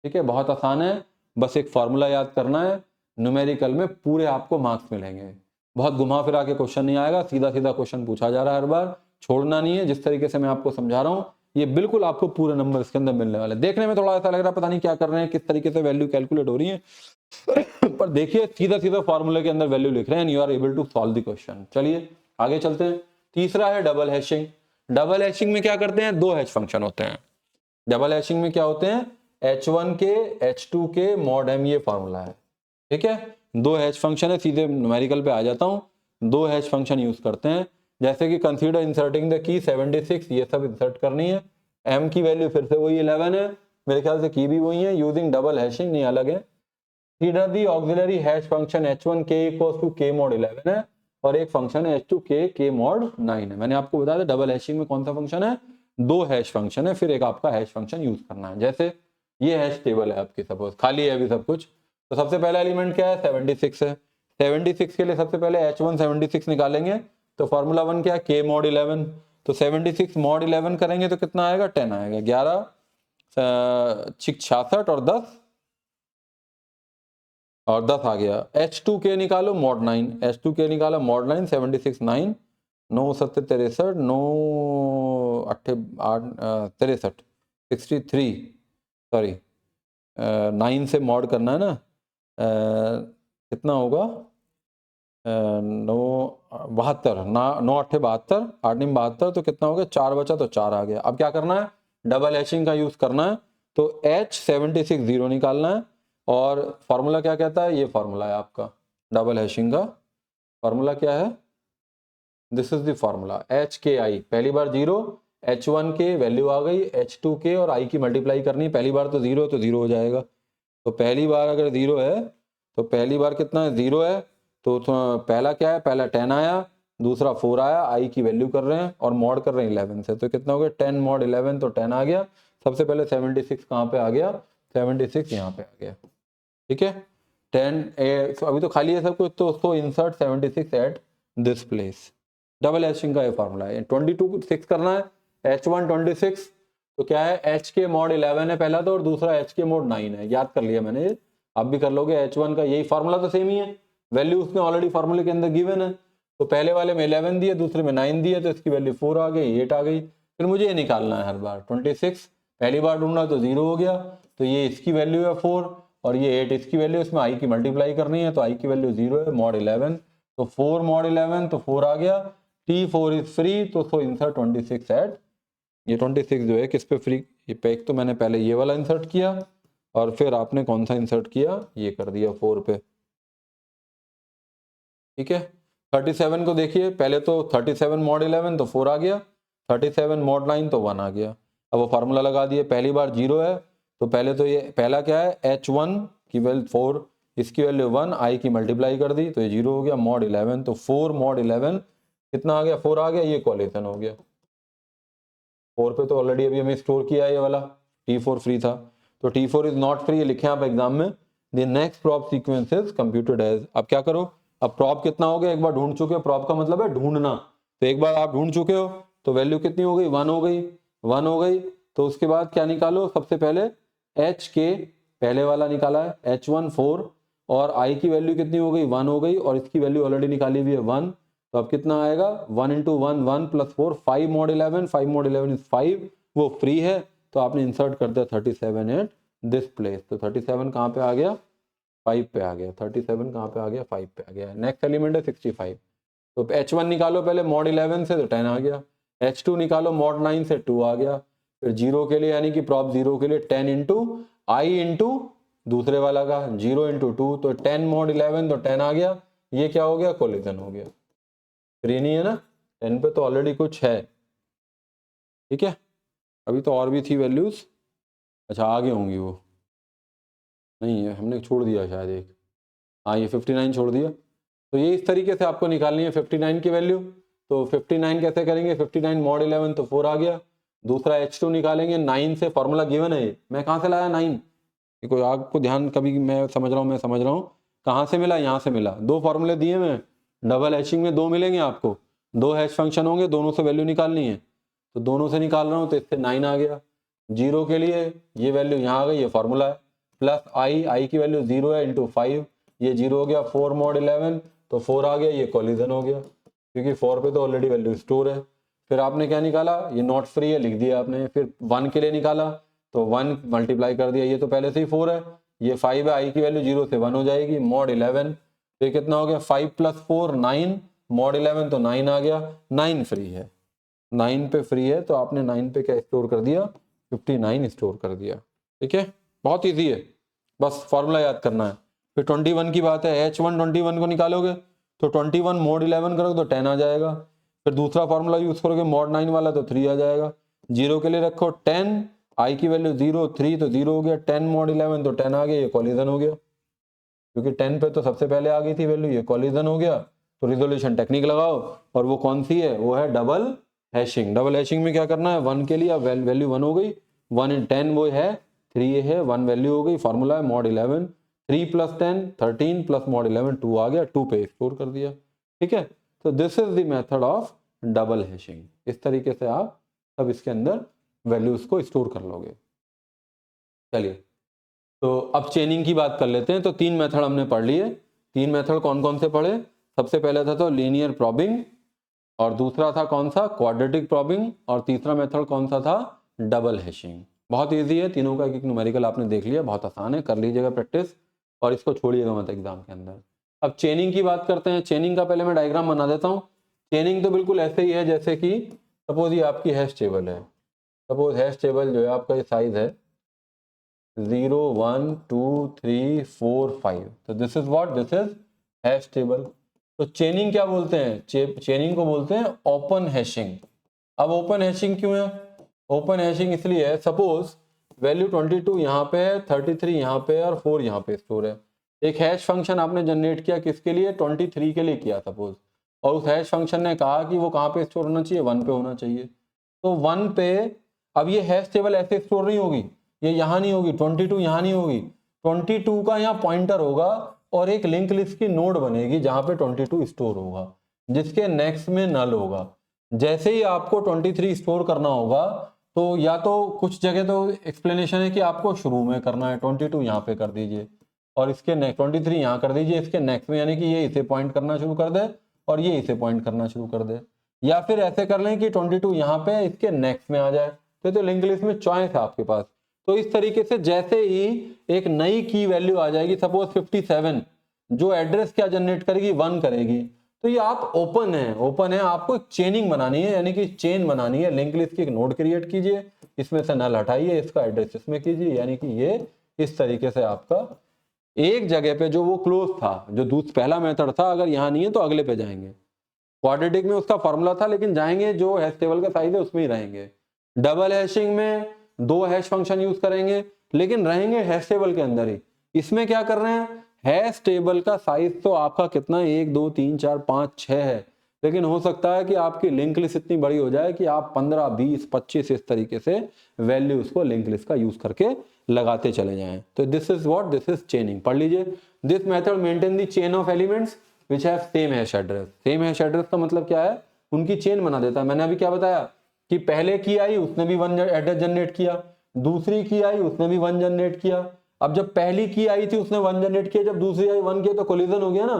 ठीक है, बहुत आसान है, बस एक फॉर्मूला याद करना है, न्यूमेरिकल में पूरे आपको मार्क्स मिलेंगे, बहुत घुमा फिरा के क्वेश्चन नहीं आएगा, सीधा सीधा क्वेश्चन पूछा जा रहा है हर बार, छोड़ना नहीं है, जिस तरीके से मैं आपको समझा रहा हूँ ये बिल्कुल आपको पूरे नंबर इसके अंदर मिलने वाले। देखने में थोड़ा ऐसा लग रहा है पता नहीं क्या कर रहे हैं, किस तरीके से वैल्यू कैलकुलेट हो रही है पर देखिए सीधा सीधा फॉर्मूले के अंदर वैल्यू लिख रहे हैं, you are able to solve the question. चलिए आगे चलते हैं, तीसरा है डबल हैशिंग। डबल हैशिंग में क्या करते हैं, 2 हैश फंक्शन होते हैं, डबल हैशिंग में क्या होते हैं, h1 के h2 के मॉड m, ये फॉर्मूला है, ठीक है, 2 हैश फंक्शन है, सीधे न्यूमेरिकल पे आ जाता हूं, 2 हैश फंक्शन यूज करते हैं, जैसे कि कंसीडर इंसर्टिंग द की 76, ये सब इंसर्ट करनी है, m की वैल्यू फिर से वही 11 है, मेरे ख्याल से की भी वही है, यूजिंग डबल हैशिंग, नहीं अलग है। Consider the auxiliary hash function h1 k equals to k mod 11 है, और एक फंक्शन है h2 k मॉड 9 है। मैंने आपको बताया था डबल हैशिंग में कौन सा फंक्शन है, 2 हैश फंक्शन है, फिर एक आपका हैश फंक्शन यूज करना है। जैसे ये हैश टेबल है आपकी, सपोज खाली है अभी सब कुछ, तो सबसे पहला एलिमेंट क्या है 76 है, 76 के लिए सबसे पहले h1 76 निकालेंगे, तो फॉर्मूला 1 क्या है k मॉड 11, तो 76 मॉड 11 करेंगे तो कितना आएगा 10 आएगा, 11 66 और 10 आ गया। h2k निकालो मॉड 9, h2k निकाला मॉड 9, 76 9 9 7 63 9 8 63 63, सॉरी 9 से मॉड करना है ना, कितना होगा 9 72 ना 9 8 72 8 9 72, तो कितना हो गया 4 बचा, तो 4 आ गया। अब क्या करना है, डबल हैशिंग का यूज करना है, तो h76 0 निकालना है, और फॉर्मूला क्या कहता है, ये फॉर्मूला है आपका डबल हैशिंग का, फॉर्मूला क्या है, this is the formula HKI, पहली बार 0, h1 के वैल्यू आ गई, h2 के और i की मल्टीप्लाई करनी, पहली बार तो 0 तो 0 हो जाएगा, तो पहली बार अगर 0 है तो पहली बार कितना है 0 है, तो पहला क्या है, पहला 10 आया, दूसरा 4 आया, i की वैल्यू कर रहे हैं और मॉड कर रहे हैं 11 से, तो कितना हो गया 10 मॉड 11, तो 10 आ गया। सबसे पहले 76 कहाँ पे आ गया, 76 यहाँ पे आ गया, ठीक है 10 अभी तो खाली है सब कुछ, तो उसको insert 76 at this place, double hashing का ये फॉर्मूला है। 22 6 करना है, h1 26, तो क्या है h के मॉड 11 है पहला तो, और दूसरा h के मॉड 9 है, याद कर लिया मैंने, आप भी कर लोगे, h1 का यही फॉर्मूला तो सेम ही है, वैल्यू उसमें ऑलरेडी फॉर्मूले के अंदर गिवन है, तो पहले वाले में 11 दिए, दूसरे में 9 दिए, तो इसकी वैल्यू 4 आ गई, 8 आ गई, फिर मुझे ये निकालना है हर बार 26, पहली बार ढूंढना तो 0 हो गया, तो ये इसकी वैल्यू है 4, और ये 8 इसकी वैल्यू, इसमें i की मल्टीप्लाई करनी है, तो i की वैल्यू 0 है, mod 11, तो 4 mod 11, तो 4 आ गया, T4 इज फ्री, तो सो इंसर्ट 26 एट, ये 26 जो है किस पे फ्री, ये पे एक तो मैंने पहले ये वाला इंसर्ट किया और फिर आपने कौन सा इंसर्ट किया, ये कर दिया 4 पे, ठीक है। 37 को देखिए, पहले तो 37 mod 11 तो 4 आ गया, 37 mod 9 तो 1 आ गया। अब वो फार्मूला लगा दिए, पहली बार 0 है तो पहले तो ये पहला क्या है, h1 की वैल्यू 4, इसकी वैल्यू 1, i की मल्टीप्लाई कर दी तो ये 0 हो गया, mod 11 तो 4 mod 11 कितना आ गया, 4 आ गया, ये कोलिजन हो गया। 4 पे तो ऑलरेडी अभी हमें स्टोर किया है ये वाला, T4 फ्री था, तो T4 इज नॉट फ्री, लिखे आप एग्जाम में। The next probe sequence is computed as, अब क्या करो, अब प्रॉप कितना हो गया, एक बार ढूंढ चुके हो, प्रॉप का मतलब है ढूंढना, तो एक बार आप ढूंढ चुके हो तो वैल्यू कितनी हो गई, 1 हो गई, 1 हो गई, तो उसके बाद क्या निकालो, सबसे पहले h के पहले वाला निकाला है h1 4, और i की वैल्यू कितनी हो गई, 1 हो गई, और इसकी वैल्यू ऑलरेडी निकाली हुई है 1, तो अब कितना आएगा, 1 into 1 1 plus 4 5 mod 11, 5 mod 11 is 5, वो फ्री है, तो आपने इंसर्ट कर दिया 37 एट दिस प्लेस, तो 37 कहाँ पे आ गया, 5 पे आ गया, 37 कहाँ पे आ गया, 5 पे आ गया। नेक्स्ट एलिमेंट है 65, तो h1 निकालो पहले mod 11 से, तो 10 आ गया, h2 निकालो mod 9 से, 2 आ गया, फिर 0 के लिए यानी कि प्रॉप 0 के लिए 10 इंटू आई इंटू दूसरे वाला का 0 इंटू 2, तो 10 mod 11 तो 10 आ गया, ये क्या हो गया, कोलिजन हो गया, फ्री नहीं है ना, 10 पे तो ऑलरेडी कुछ है, ठीक है। अभी तो और भी थी वैल्यूज, अच्छा आगे होंगी वो, नहीं है हमने छोड़ दिया शायद एक, हाँ ये 59 छोड़ दिया, तो ये इस तरीके से आपको निकालनी है 59 की वैल्यू। तो 59 कैसे करेंगे, 59 mod 11 तो 4 आ गया, दूसरा h2 निकालेंगे 9 से, फॉर्मूला गिवन है, मैं कहाँ से लाया 9, कोई आपको ध्यान, कभी मैं समझ रहा हूँ कहाँ से मिला, यहाँ से मिला, दो फॉर्मूले दिए मैं, डबल हैशिंग में दो मिलेंगे आपको, दो हैश फंक्शन होंगे, दोनों से वैल्यू निकालनी है, तो दोनों से निकाल रहा हूँ, तो इससे 9 आ गया, 0 के लिए ये वैल्यू यहाँ आ गई, ये फॉर्मूला है, प्लस आई की वैल्यू 0 है इंटू 5, ये 0 हो गया, 4 mod 11 तो 4 आ गया, ये कोलिजन हो गया, क्योंकि 4 पे तो ऑलरेडी वैल्यू स्टोर है। फिर आपने क्या निकाला, ये नॉट फ्री है, लिख दिया आपने, फिर 1 के लिए निकाला, तो 1 मल्टीप्लाई कर दिया, ये तो पहले से ही 4 है, ये 5 है, आई की वैल्यू 0 से 1 हो जाएगी, mod 11 तो कितना हो गया, 5 प्लस 4 9, mod 11 तो 9 आ गया, 9 फ्री है, 9 पे फ्री है, तो आपने 9 पे क्या स्टोर कर दिया, 59 स्टोर कर दिया, ठीक है, बहुत ईजी है, बस फॉर्मूला याद करना है। फिर 21 की बात है, h1 21 को निकालोगे तो 21 mod 11 करोगे तो 10 आ जाएगा, फिर दूसरा फॉर्मूला यूज करोगे mod 9 वाला तो 3 आ जाएगा, 0 के लिए रखो 10, आई की वैल्यू 0 3 तो 0 हो गया, 10 mod 11 तो 10 आ गया, ये कोलिजन हो गया, क्योंकि 10 पे तो सबसे पहले आ गई थी वैल्यू, ये कोलिजन हो गया, तो रिजोल्यूशन टेक्निक लगाओ, और वो कौन सी है, वो है डबल हैशिंग। डबल हैशिंग में क्या करना है, 1 के लिए अब वैल्यू 1 हो गई, 1 इन 10 वो है 3 है, 1 वैल्यू हो गई, फॉर्मूला है mod 11, 3 प्लस 10 13 प्लस mod 11 2 आ गया, 2 पे स्टोर कर दिया, ठीक है। तो this is the method of double hashing, इस तरीके से आप सब इसके अंदर वैल्यूज को स्टोर कर लोगे। चलिए, तो अब चेनिंग की बात कर लेते हैं। तो 3 मेथड हमने पढ़ लिए, 3 मेथड कौन कौन से पढ़े, सबसे पहले था तो लीनियर प्रॉबिंग, और दूसरा था कौन सा, क्वाड्रेटिक प्रॉबिंग, और तीसरा मेथड कौन सा था, डबल हैशिंग। बहुत इजी है, तीनों का एक न्यूमेरिकल आपने देख लिया, बहुत आसान है, कर लीजिएगा प्रैक्टिस, और इसको छोड़िएगा मत एग्जाम के अंदर। अब चेनिंग की बात करते हैं। चेनिंग का पहले मैं डायग्राम बना देता हूँ। चेनिंग तो बिल्कुल ऐसे ही है जैसे कि सपोज ये आपकी हैश टेबल है, सपोज हैश टेबल जो है आपका ये साइज है 0 1 2 3 4 5, तो this is what, this is hash table. तो चेनिंग क्या बोलते हैं, चेनिंग को बोलते हैं ओपन हैशिंग। अब ओपन हैशिंग क्यों है, ओपन हैशिंग इसलिए है, सपोज वैल्यू 22 यहाँ पे है, 33 यहाँ पे है, और 4 यहाँ पे स्टोर है। एक हैश फंक्शन आपने जनरेट किया, किसके लिए, 23 के लिए किया सपोज, और उस हैश फंक्शन ने कहा कि वो कहाँ पे स्टोर होना चाहिए, 1 पे होना चाहिए, तो 1 पे, अब ये हैश टेबल ऐसे स्टोर नहीं होगी, ये यहाँ नहीं होगी, 22 यहाँ नहीं होगी, 22 का यहाँ पॉइंटर होगा, और एक लिंक लिस्ट की नोड बनेगी जहां पे 22 स्टोर होगा, जिसके नेक्स्ट में नल होगा। जैसे ही आपको 23 स्टोर करना होगा, तो या तो कुछ जगह तो एक्सप्लेनेशन है कि आपको शुरू में करना है, 22 यहाँ पे कर दीजिए, और इसके नेक्स्ट 23 यहाँ कर दीजिए, इसके नेक्स्ट में, यानी कि ये इसे पॉइंट करना शुरू कर दे और ये इसे पॉइंट करना शुरू कर दे, या फिर ऐसे कर लें कि 22 यहाँ पे इसके नेक्स्ट में आ जाए। तो लिंक लिस्ट में चॉइस है आपके पास, तो इस तरीके से जैसे ही एक नई की वैल्यू आ जाएगी, सपोज 57, जो एड्रेस क्या जनरेट करेगी, 1 करेगी, तो ये आप ओपन है, आपको एक चेनिंग बनानी है, यानी कि चेन बनानी है। लिंक लिस्ट की एक नोड क्रिएट कीजिए, इसमें से नल हटाइए, इसका एड्रेस इसमें कीजिए, यानी कि ये इस तरीके से आपका एक जगह पे जो वो क्लोज था, जो पहला मेथड था, अगर यहाँ नहीं है तो अगले पे जाएंगे। क्वाड्रेटिक में उसका फॉर्मूला था, लेकिन जाएंगे जो हैश टेबल का साइज है उसमें ही रहेंगे। डबल हैशिंग में 2 हैश फंक्शन यूज करेंगे, लेकिन रहेंगे हैश टेबल के अंदर ही। इसमें क्या कर रहे हैं, हैश टेबल का साइज तो आपका कितना 1 2 3 4 5 6 है, लेकिन हो सकता है कि आपकी लिंक लिस्ट इतनी बड़ी हो जाए कि आप 15 20 25 इस तरीके से वैल्यू उसको लिंक लिस्ट का यूज करके लगाते चले जाएं। तो दिस इज चेनिंग। पढ़ लीजिए, this method maintain the chain of elements which have same hash address. Same hash address का मतलब क्या है, उनकी चेन बना देता है। मैंने अभी क्या बताया कि पहले की आई उसने भी 1 एड्रेस जनरेट किया, दूसरी की आई उसने भी 1 जनरेट किया। अब जब पहली की आई थी उसने 1 जनरेट किया, जब दूसरी आई 1 किया, तो कोलिजन हो गया ना।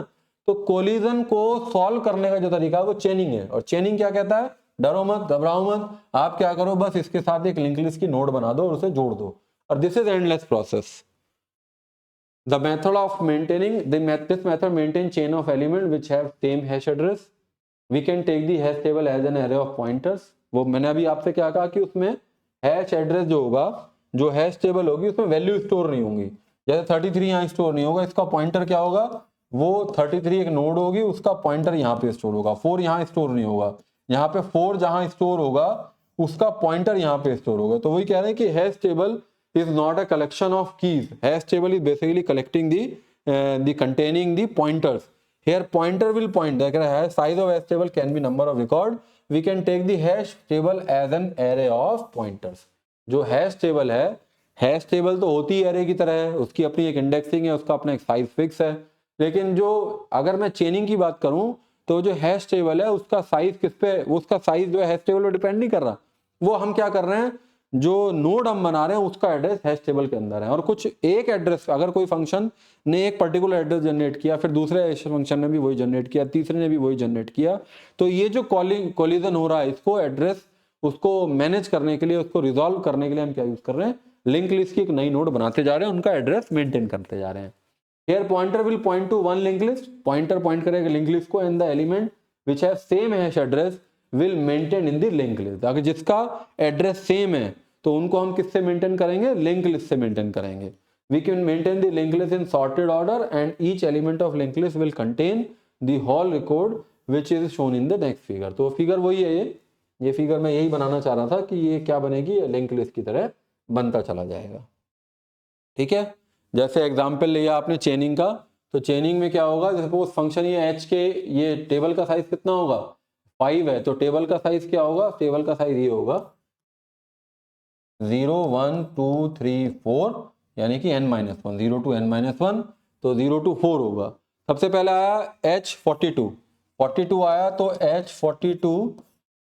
तो कोलिजन को सॉल्व करने का जो तरीका है वो चेनिंग है। और चेनिंग क्या कहता है, डरो मत, घबराओ मत, आप क्या करो, बस इसके साथ एक लिंक लिस्ट की नोड बना दो और उसे जोड़ दो। और this is endless process. The method of maintaining this method maintain chain of element which have same hash address. We can take the hash table as an array of pointers. वो मैंने अभी आपसे क्या कहा कि उसमें हैश एड्रेस जो होगा, जो हैश टेबल होगी, उसमें वैल्यू स्टोर नहीं होंगी। जैसे 33 यहाँ स्टोर नहीं होगा, इसका पॉइंटर क्या होगा, वो 33 एक नोड होगी, उसका पॉइंटर यहाँ पे स्टोर होगा। 4 यहाँ स्टोर नहीं होगा, यहाँ पे 4 जहां स्टोर होगा उसका पॉइंटर यहाँ पे स्टोर होगा। तो वही कह रहे हैं कि hash table is not a collection of keys. Hash table is basically collecting the containing the pointers. Here pointer will point. The size of hash table can be number of record. We can take the hash table as an array of pointers. जो hash table है, hash table तो होती है array की तरह है, उसकी अपनी एक indexing है, उसका अपना एक size fix है। लेकिन जो अगर मैं चेनिंग की बात करूं तो जो हैश टेबल है उसका साइज किस पे, उसका साइज जो है हैश टेबल पे डिपेंड नहीं कर रहा। वो हम क्या कर रहे हैं, जो नोड हम बना रहे हैं उसका एड्रेस हैश टेबल के अंदर है। और कुछ एक एड्रेस, अगर कोई फंक्शन ने एक पर्टिकुलर एड्रेस जनरेट किया, फिर दूसरे फंक्शन ने भी वही जनरेट किया, तीसरे ने भी वही जनरेट किया, तो ये जो कोलिजन हो रहा है, इसको एड्रेस, उसको मैनेज करने के लिए, उसको रिजॉल्व करने के लिए हम क्या यूज कर रहे हैं, लिंक लिस्ट की एक नई नोड बनाते जा रहे हैं, उनका एड्रेस मेंटेन करते जा रहे हैं। Here pointer will point to one linked list. Pointer point करेगा लिंक लिस्ट को, and the element which has same hash address will maintain in the linked list. अगर जिसका एड्रेस सेम है तो उनको हम किससे मेंटेन करेंगे, लिंक लिस्ट से मेंटेन करेंगे। We can maintain the linked list in sorted order and each element of linked list will contain the whole record which is shown in the next figure. तो figure वही है, ये figure मैं यही बनाना चाह रहा था कि ये क्या बनेगी, लिंक लिस्ट की तरह बनता चला जाएगा। ठीक है, जैसे एग्जाम्पल लिया आपने चेनिंग का, तो चेनिंग में क्या होगा, सपोज फंक्शन ये एच के, ये टेबल का साइज कितना होगा, 5 है, तो टेबल का साइज क्या होगा, टेबल का साइज ये होगा 0 1 2 3 4, यानी कि n-1, 0 to n-1, तो 0 to 4 होगा। सबसे पहले आया H42 आया, तो H42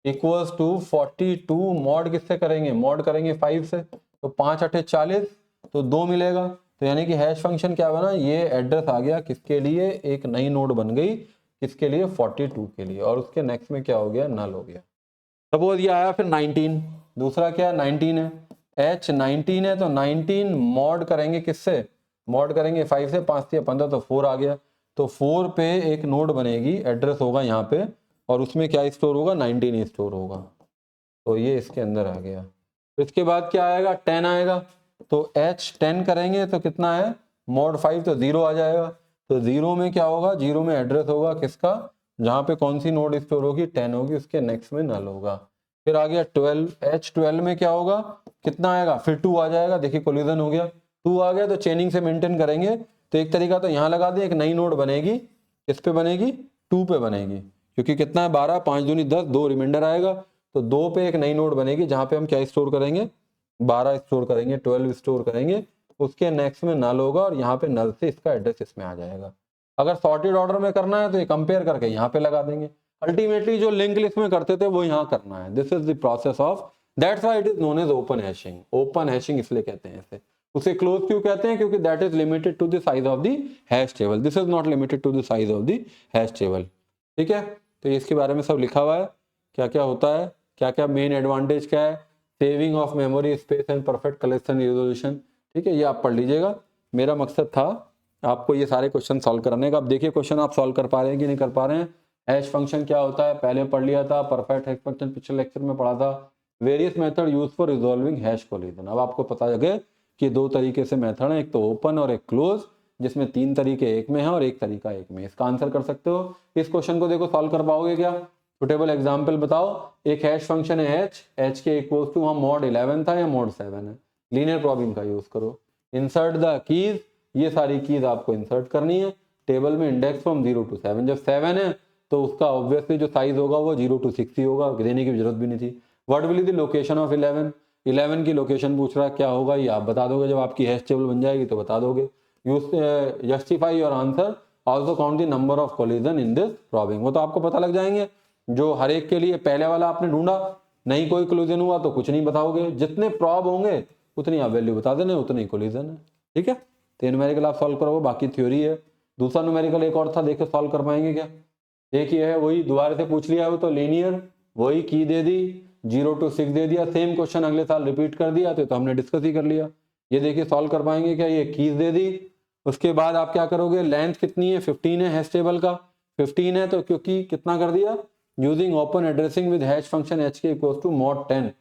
इक्वल्स टू 42 मॉड किससे करेंगे, मॉड करेंगे 5 से, तो 5 8 40, तो 2 मिलेगा। तो यानी कि हैश फंक्शन क्या बना, ये एड्रेस आ गया किसके लिए, एक नई नोड बन गई किसके लिए, 42 के लिए, और उसके नेक्स्ट में क्या हो गया, नल हो गया। सपोज ये आया फिर 19, दूसरा क्या 19 है, H19 है, तो 19 मॉड करेंगे किससे, मॉड करेंगे 5 से, 5 से 15, तो 4 आ गया। तो 4 पे एक नोड बनेगी, एड्रेस होगा यहाँ पे, और उसमें क्या स्टोर होगा, 19 स्टोर होगा, तो ये इसके अंदर आ गया। इसके बाद क्या आएगा, 10 आएगा, तो H10 करेंगे तो कितना है, मॉड 5, तो 0 आ जाएगा। तो 0 में क्या होगा, 0 में एड्रेस होगा किसका, जहां पे कौन सी नोड स्टोर होगी, 10 होगी, उसके नेक्स्ट में नल होगा। फिर आ गया 12, H12 में क्या होगा, कितना आएगा, फिर 2 आ जाएगा, देखिए कोलिजन हो गया, 2 आ गया, तो चेनिंग से मेंटेन करेंगे। तो एक तरीका तो यहाँ लगा दें, एक नई नोड बनेगी, किस पे बनेगी, 2 पे बनेगी, क्योंकि कितना है 12, 5 दूनी 10, 2 रिमाइंडर आएगा, तो 2 पे एक नई नोड बनेगी जहां पे हम क्या स्टोर करेंगे, 12 स्टोर करेंगे, 12 स्टोर करेंगे, उसके नेक्स्ट में नल होगा, और यहाँ पे नल से इसका एड्रेस इसमें आ जाएगा। अगर सॉर्टेड ऑर्डर में करना है तो ये कंपेयर करके यहाँ पे लगा देंगे। अल्टीमेटली जो लिंक लिस्ट में करते थे वो यहाँ करना है। This is the process of, that's why it is known as open hashing. Open hashing इसलिए कहते हैं इसे, उसे क्लोज क्यों कहते हैं, क्योंकि that is limited to the size of the hash table, this is not limited to the size of the hash table. ठीक है, तो इसके बारे में सब लिखा हुआ है, क्या क्या होता है, क्या क्या मेन एडवांटेज क्या है, saving of memory space and perfect collection resolution. ठीक है, ये आप पढ़ लीजिएगा। मेरा मकसद था आपको ये सारे क्वेश्चन सॉल्व कराने का। अब देखिए क्वेश्चन आप सॉल्व कर पा रहे हैं कि नहीं कर पा रहे हैं। हैश फंक्शन क्या होता है पहले पढ़ लिया था, परफेक्ट हैश फंक्शन पिछले लेक्चर में पढ़ा था। Various method use for resolving hash collision. अब आपको पता लगे कि दो तरीके से मेथड है, एक तो ओपन और एक क्लोज, जिसमें तीन तरीके एक में है और एक तरीका एक में। इसका आंसर कर सकते हो। इस क्वेश्चन को देखो सॉल्व कर पाओगे क्या? सुटेबल एग्जाम्पल बताओ। एक हैश फंक्शन है एच के इक्वल टू वहां मॉड 11 था या मॉड 7 है। लीनियर प्रॉब्लम का यूज करो। इंसर्ट द कीज, ये सारी कीज आपको इंसर्ट करनी है टेबल में। इंडेक्स फ्रॉम 0 to 7, जब 7 है तो उसका ऑब्वियसली जो साइज होगा वो 0 to 6 ही होगा, देने की जरूरत भी नहीं थी। What will be the location of 11? 11 की लोकेशन पूछ रहा है, क्या होगा ये आप बता दोगे। जब आपकी हैश टेबल बन जाएगी तो बता दोगे। Use justify your answer, also count the number of collision in this problem. वो तो आपको पता लग जाएंगे जो हर एक के लिए। पहले वाला आपने ढूंढा, नहीं कोई कोलिजन हुआ तो कुछ नहीं बताओगे। जितने प्रॉब होंगे उतनी आप वैल्यू बता देना, उतनी कोलिजन है। ठीक है, तो न्यूमेरिकल आप सॉल्व करोगे, बाकी थ्योरी है। दूसरा न्यूमेरिकल एक और था, देखो सॉल्व कर पाएंगे क्या? एक ये है, वही दोबारा से पूछ लिया, वो तो लीनियर, वही की दे दी, 0 to 6 दे दिया। सेम क्वेश्चन अगले साल रिपीट कर दिया तो हमने डिस्कस ही कर लिया। ये देखिए सॉल्व कर पाएंगे क्या? ये कीज दे दी। उसके बाद आप क्या करोगे, लेंथ कितनी है 15 है हैश टेबल का, 15 है तो क्योंकि कितना कर दिया, using open addressing with hash function H के इक्वल टू मॉड 10।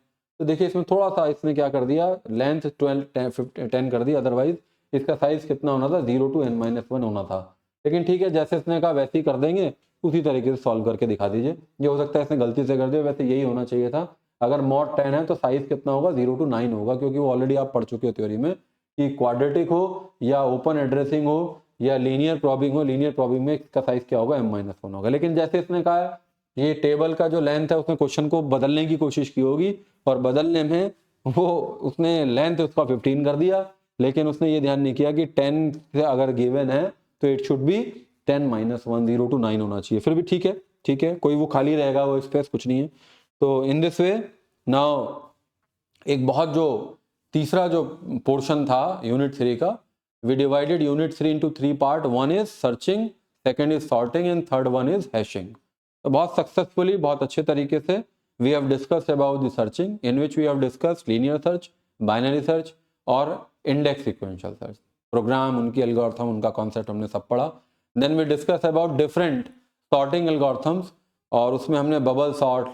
तो देखिए इसमें थोड़ा सा इसमें क्या कर दिया, लेंथ 10 कर दी, अदरवाइज इसका साइज कितना होना था 0 to n-1 होना था। लेकिन ठीक है, जैसे इसने कहा वैसे ही कर देंगे, उसी तरीके से सॉल्व करके दिखा दीजिए। ये हो सकता है इसने गलती से कर दिया, वैसे यही होना चाहिए था। अगर मॉड 10 है तो साइज कितना होगा, 0 to 9 होगा, क्योंकि वो ऑलरेडी आप पढ़ चुके हो थ्योरी में कि क्वाड्रेटिक हो या ओपन एड्रेसिंग हो या लीनियर प्रॉबिंग हो, लीनियर प्रॉबिंग में इसका साइज क्या होगा, m-1 होगा। लेकिन जैसे इसने कहा है ये टेबल का जो लेंथ है उसने क्वेश्चन को बदलने की कोशिश की होगी, और बदलने में वो उसने लेंथ उसका 15 कर दिया, लेकिन उसने ये ध्यान नहीं किया कि 10 से अगर गिवन है तो इट शुड बी 10-1, 0 to 9 होना चाहिए। फिर भी ठीक है, ठीक है, कोई वो खाली रहेगा वो स्पेस, कुछ नहीं है। तो इन दिस वे नाउ एक बहुत जो तीसरा जो पोर्शन था यूनिट 3 का, we divided unit 3 into 3 part. One is searching, second is sorting and third one is hashing. तो बहुत सक्सेसफुली, बहुत अच्छे तरीके से we have discussed about the searching, in which we have discussed linear search, binary search और index sequential search. Program, उनकी algorithm, उनका concept हमने सब पढ़ा। Then we discuss about different sorting algorithms, और उसमें हमने बबल सॉर्ट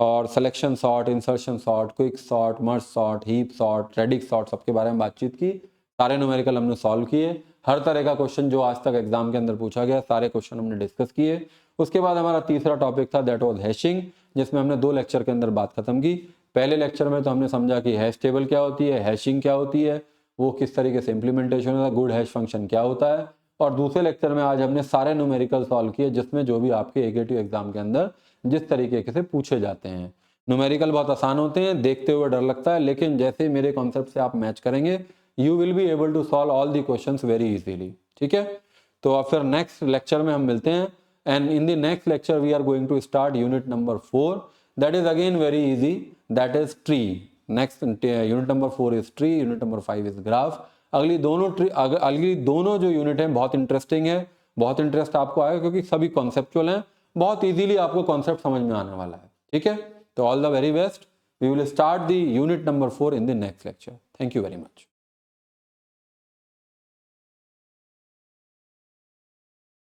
और selection sort, insertion sort, quick sort, merge sort, heap sort, radix sort, सबके बारे में बातचीत की। सारे न्यूमेरिकल हमने सॉल्व किए। हर तरह का क्वेश्चन जो आज तक एग्जाम के अंदर पूछा गया, सारे क्वेश्चन हमने डिस्कस किए। उसके बाद हमारा तीसरा टॉपिक था, दैट वाज हैशिंग, जिसमें हमने 2 लेक्चर के अंदर बात खत्म की। पहले लेक्चर में तो हमने समझा कि हैश टेबल क्या होती है, हैशिंग क्या होती है, वो किस तरीके से इंप्लीमेंटेशन होता है, गुड हैश फंक्शन क्या होता है। और दूसरे लेक्चर में आज हमने सारे न्यूमेरिकल सॉल्व किए, जिसमें जो भी आपके एकेटिव एग्जाम के अंदर जिस तरीके से पूछे जाते हैं। न्यूमेरिकल बहुत आसान होते हैं, देखते हुए डर लगता है, लेकिन जैसे मेरे कॉन्सेप्ट से आप मैच करेंगे, you will be able to solve all the questions very easily. ठीक है, तो अब फिर नेक्स्ट लेक्चर में हम मिलते हैं। And in the next lecture we are going to start unit number 4, that is again very easy, that is tree. Next unit number 4 is tree, unit number 5 is graph. अगली दोनों जो unit हैं बहुत interesting है, बहुत interest आपको आएगा, क्योंकि सभी कॉन्सेप्चुअल हैं, बहुत इजीली आपको कॉन्सेप्ट समझ में आने वाला है। ठीक है, तो all the very best. We will start the unit number 4 in the next lecture. Thank you very much.